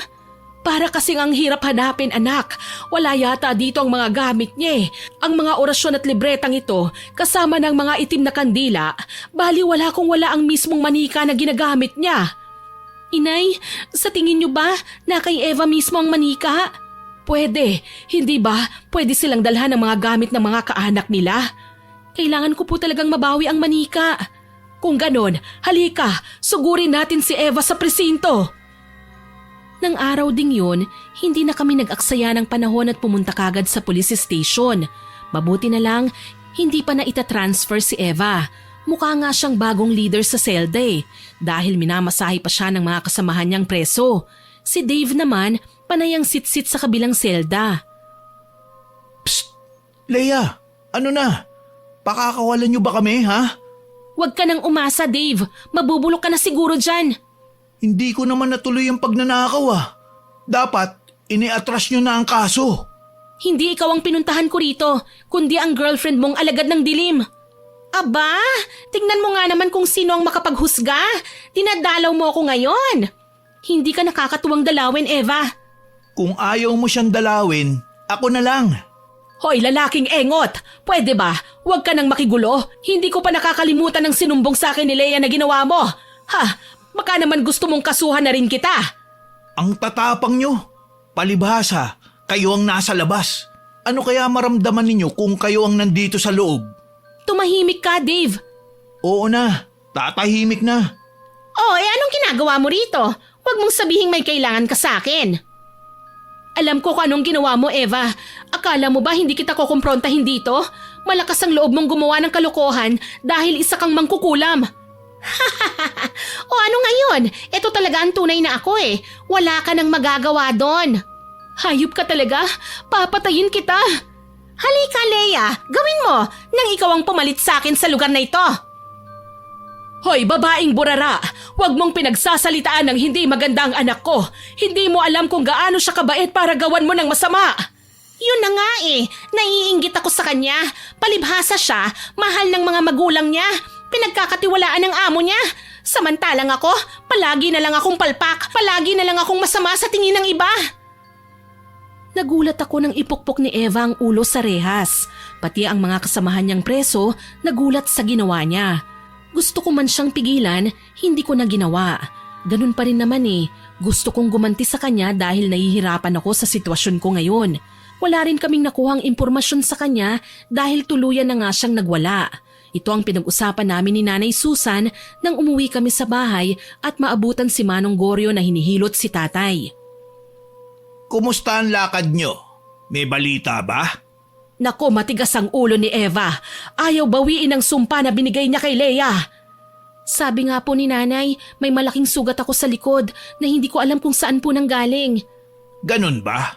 Para kasing ang hirap hanapin, anak. Wala yata dito ang mga gamit niya eh. Ang mga orasyon at libretang ito kasama ng mga itim na kandila, bali wala kung wala ang mismong manika na ginagamit niya. Inay, sa tingin niyo ba na kay Eva mismo ang manika? Pwede, hindi ba? Pwede silang dalhan ng mga gamit ng mga kaanak nila. Kailangan ko po talagang mabawi ang manika. Kung ganon, halika, sugurin natin si Eva sa presinto. Nang araw ding yun, hindi na kami nag-aksaya ng panahon at pumunta kagad sa police station. Mabuti na lang, hindi pa na itatransfer si Eva. Mukha nga siyang bagong leader sa selda eh, dahil minamasahe pa siya ng mga kasamahan niyang preso. Si Dave naman, panayang sit-sit sa kabilang selda. Psst! Leia, ano na? Pakakawalan niyo ba kami, ha? Huwag ka nang umasa, Dave. Mabubulok ka na siguro dyan. Hindi ko naman natuloy ang pagnanakaw Dapat, iniatras nyo na ang kaso. Hindi ikaw ang pinuntahan ko rito, kundi ang girlfriend mong alagad ng dilim. Aba, tingnan mo nga naman kung sino ang makapaghusga. Dinadalaw mo ako ngayon. Hindi ka nakakatuwang dalawin, Eva. Kung ayaw mo siyang dalawin, ako na lang. Hoy, lalaking engot! Pwede ba? Huwag ka nang makigulo. Hindi ko pa nakakalimutan ng sinumbong sa akin ni Leia na ginawa mo. Ha? Baka naman gusto mong kasuhan na rin kita. Ang tatapang nyo. Palibhasa, kayo ang nasa labas. Ano kaya maramdaman ninyo kung kayo ang nandito sa loob? Tumahimik ka, Dave. Oo na, tatahimik na. Oh, anong ginagawa mo rito? Huwag mong sabihing may kailangan ka sa akin. Alam ko kung anong ginawa mo, Eva. Akala mo ba hindi kita kukumprontahin dito? Malakas ang loob mong gumawa ng kalokohan dahil isa kang mangkukulam. O ano ngayon? Ito talaga ang tunay na ako eh. Wala ka nang magagawa doon. Hayop ka talaga. Papatayin kita. Halika, Leia. Gawin mo nang ikaw ang pumalit sa akin sa lugar na ito. Hoy, babaeng burara. Huwag mong pinagsasalitaan ng hindi maganda ang anak ko. Hindi mo alam kung gaano siya kabait para gawan mo ng masama. Yun na nga eh. Naiinggit ako sa kanya. Palibhasa siya. Mahal ng mga magulang niya. Pinagkakatiwalaan ng amo niya. Samantalang ako, palagi na lang akong palpak. Palagi na lang akong masama sa tingin ng iba. Nagulat ako nang ipukpok ni Eva ang ulo sa rehas. Pati ang mga kasamahan niyang preso nagulat sa ginawa niya. Gusto ko man siyang pigilan, hindi ko na ginawa. Ganun pa rin naman eh. Gusto kong gumanti sa kanya dahil nahihirapan ako sa sitwasyon ko ngayon. Wala rin kaming nakuhang impormasyon sa kanya dahil tuluyan na nga siyang nagwala. Ito ang pinag-usapan namin ni Nanay Susan nang umuwi kami sa bahay at maabutan si Manong Goryo na hinihilot si tatay. Kumusta ang lakad nyo? May balita ba? Nako, matigas ang ulo ni Eva. Ayaw bawiin ang sumpa na binigay niya kay Leia. Sabi nga po ni Nanay, may malaking sugat ako sa likod na hindi ko alam kung saan po nanggaling. Ganun ba?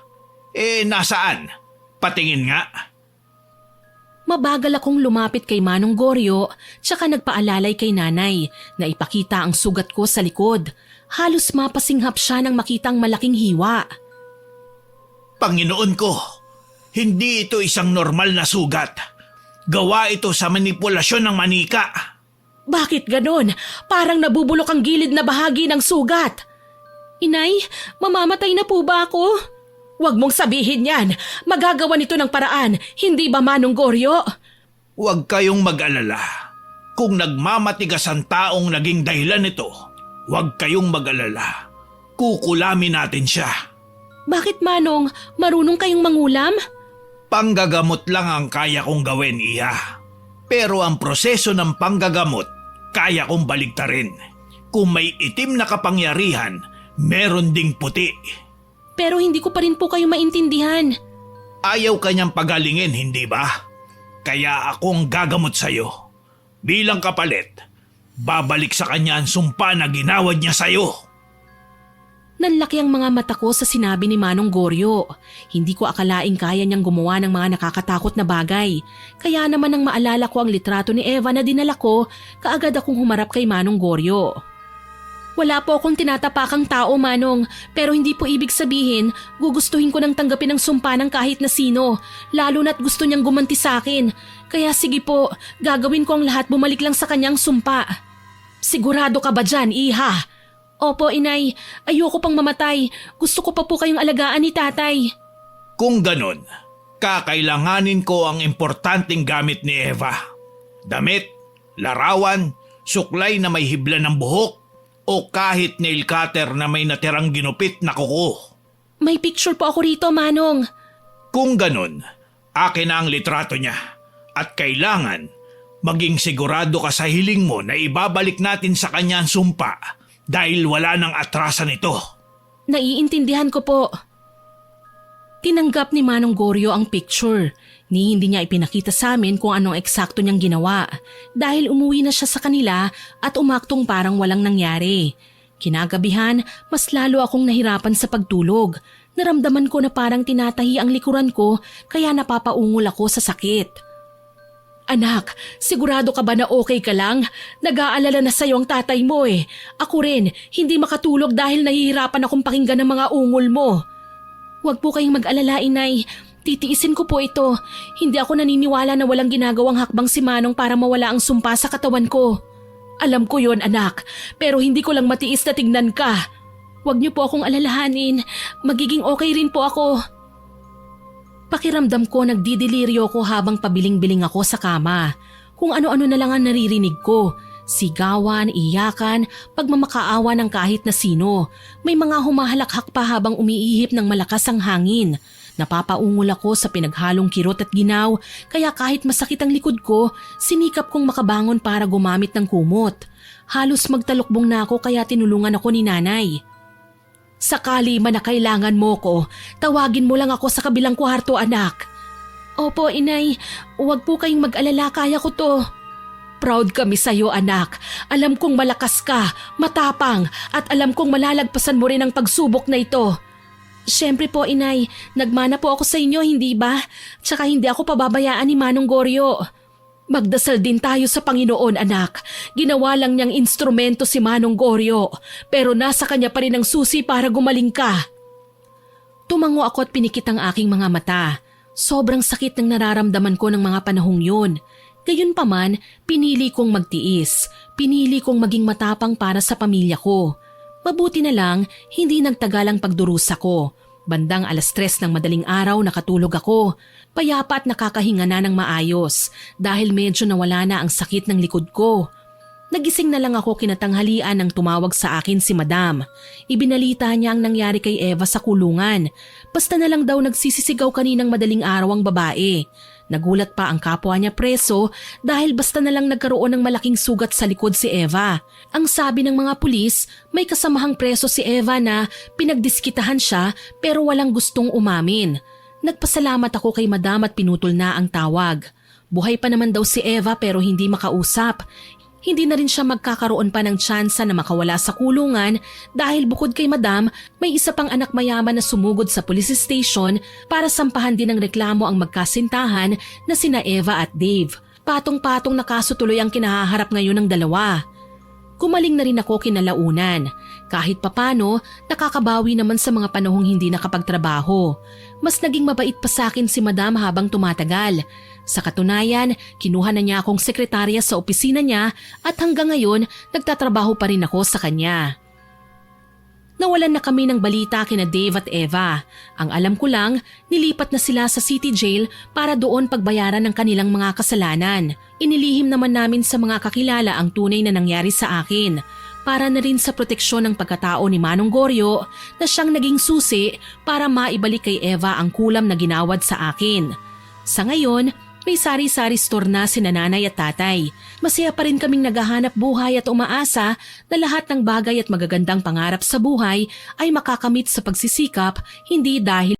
Nasaan? Patingin nga. Mabagal akong lumapit kay Manong Goryo tsaka nagpaalalay kay Nanay na ipakita ang sugat ko sa likod. Halos mapasinghap siya nang makitang malaking hiwa. Panginoon ko, hindi ito isang normal na sugat. Gawa ito sa manipulasyon ng manika. Bakit ganon? Parang nabubulok ang gilid na bahagi ng sugat. Inay, mamamatay na po ba ako? Huwag mong sabihin yan. Magagawa nito ng paraan, hindi ba Manong Goryo? Huwag kayong mag-alala. Kung nagmamatigas ang taong naging dahilan nito, huwag kayong mag-alala. Kukulamin natin siya. Bakit Manong? Marunong kayong mangulam? Panggagamot lang ang kaya kong gawin, Iha. Pero ang proseso ng panggagamot, kaya kong baligtarin. Kung may itim na kapangyarihan, meron ding puti. Pero hindi ko pa rin po kayo maintindihan. Ayaw kanyang pagalingin, hindi ba? Kaya akong gagamot sa'yo. Bilang kapalit, babalik sa kanya ang sumpa na ginawad niya sa'yo. Nanlaki ang mga mata ko sa sinabi ni Manong Goryo. Hindi ko akalaing kaya niyang gumawa ng mga nakakatakot na bagay. Kaya naman nang maalala ko ang litrato ni Eva na dinala ko, kaagad akong humarap kay Manong Goryo. Wala po akong tinatapakang tao, Manong, pero hindi po ibig sabihin gugustuhin ko nang tanggapin ang sumpa ng kahit na sino, lalo na't gusto niyang gumanti sa akin. Kaya sige po, gagawin ko ang lahat bumalik lang sa kanyang sumpa. Sigurado ka ba dyan, Iha? Opo, Inay, ayoko pang mamatay. Gusto ko pa po kayong alagaan ni Tatay. Kung ganon, kakailanganin ko ang importanteng gamit ni Eva. Damit, larawan, suklay na may hibla ng buhok, o kahit nail cutter na may natirang ginupit na kuko. May picture po ako rito, Manong. Kung ganun, akin na ang litrato niya. At kailangan, maging sigurado ka sa hiling mo na ibabalik natin sa kanya ang sumpa dahil wala nang atrasan ito. Naiintindihan ko po. Tinanggap ni Manong Goryo ang picture. Ni hindi niya ipinakita sa amin kung anong eksakto niyang ginawa dahil umuwi na siya sa kanila at umaktong parang walang nangyari. Kinagabihan, mas lalo akong nahirapan sa pagtulog. Naramdaman ko na parang tinatahi ang likuran ko kaya napapaungol ako sa sakit. Anak, sigurado ka ba na okay ka lang? Nag-aalala na sa'yo ang tatay mo eh. Ako rin, hindi makatulog dahil nahihirapan akong pakinggan ng mga ungol mo. Huwag po kayong mag-alala, Inay. Titiisin ko po ito. Hindi ako naniniwala na walang ginagawang hakbang si Manong para mawala ang sumpa sa katawan ko. Alam ko yon, anak, pero hindi ko lang matiis na tignan ka. Huwag niyo po akong alalahanin. Magiging okay rin po ako. Pakiramdam ko nagdidiliryo ko habang pabiling-biling ako sa kama. Kung ano-ano na lang ang naririnig ko. Sigawan, iyakan, pagmamakaawa ng kahit na sino. May mga humahalakhak pa habang umiihip ng malakas ang hangin. Napapaungol ako sa pinaghalong kirot at ginaw kaya kahit masakit ang likod ko, sinikap kong makabangon para gumamit ng kumot. Halos magtalukbong na ako kaya tinulungan ako ni Nanay. Sakali man na kailangan mo ko, tawagin mo lang ako sa kabilang kwarto, anak. Opo, Inay. Huwag po kayong mag-alala, kaya ko to. Proud kami sa'yo, anak. Alam kong malakas ka, matapang, at alam kong malalagpasan mo rin ang pagsubok na ito. Siyempre po, Inay. Nagmana po ako sa inyo, hindi ba? Tsaka hindi ako pababayaan ni Manong Goryo. Magdasal din tayo sa Panginoon, anak. Ginawa lang niyang instrumento si Manong Goryo, pero nasa kanya pa rin ang susi para gumaling ka. Tumango ako at pinikit ang aking mga mata. Sobrang sakit ng nararamdaman ko ng mga panahong yun. Gayunpaman, pinili kong magtiis. Pinili kong maging matapang para sa pamilya ko. Mabuti na lang, hindi nagtagal ang pagdurusa ko. Bandang 3:00 ng madaling araw nakatulog ako. Payapa at nakakahinga na ng maayos dahil medyo nawala na ang sakit ng likod ko. Nagising na lang ako kinatanghalian nang tumawag sa akin si Madam. Ibinalita niya ang nangyari kay Eva sa kulungan. Basta na lang daw nagsisisigaw kaninang madaling araw ang babae. Nagulat pa ang kapwa niya preso dahil basta na lang nagkaroon ng malaking sugat sa likod si Eva. Ang sabi ng mga pulis, may kasamahang preso si Eva na pinagdiskitahan siya pero walang gustong umamin. Nagpasalamat ako kay madam at pinutol na ang tawag. Buhay pa naman daw si Eva pero hindi makausap. Hindi na rin siya magkakaroon pa ng tsansa na makawala sa kulungan dahil bukod kay madam, may isa pang anak mayaman na sumugod sa police station para sampahan din ng reklamo ang magkasintahan na sina Eva at Dave. Patong-patong na kaso tuloy ang kinahaharap ngayon ng dalawa. Kumaling na rin ako kinalaunan. Kahit papano, nakakabawi naman sa mga panahong hindi nakapagtrabaho. Mas naging mabait pa sa akin si madam habang tumatagal. Sa katunayan, kinuha na niya akong sekretarya sa opisina niya at hanggang ngayon nagtatrabaho pa rin ako sa kanya. Nawalan na kami ng balita kina Dave at Eva. Ang alam ko lang, nilipat na sila sa city jail para doon pagbayaran ng kanilang mga kasalanan. Inilihim naman namin sa mga kakilala ang tunay na nangyari sa akin. Para na rin sa proteksyon ng pagkatao ni Manong Goryo na siyang naging susi para maibalik kay Eva ang kulam na ginawad sa akin. Sa ngayon, may sari-sari store na si nanay at tatay. Masaya pa rin kaming naghahanap buhay at umaasa na lahat ng bagay at magagandang pangarap sa buhay ay makakamit sa pagsisikap, hindi dahil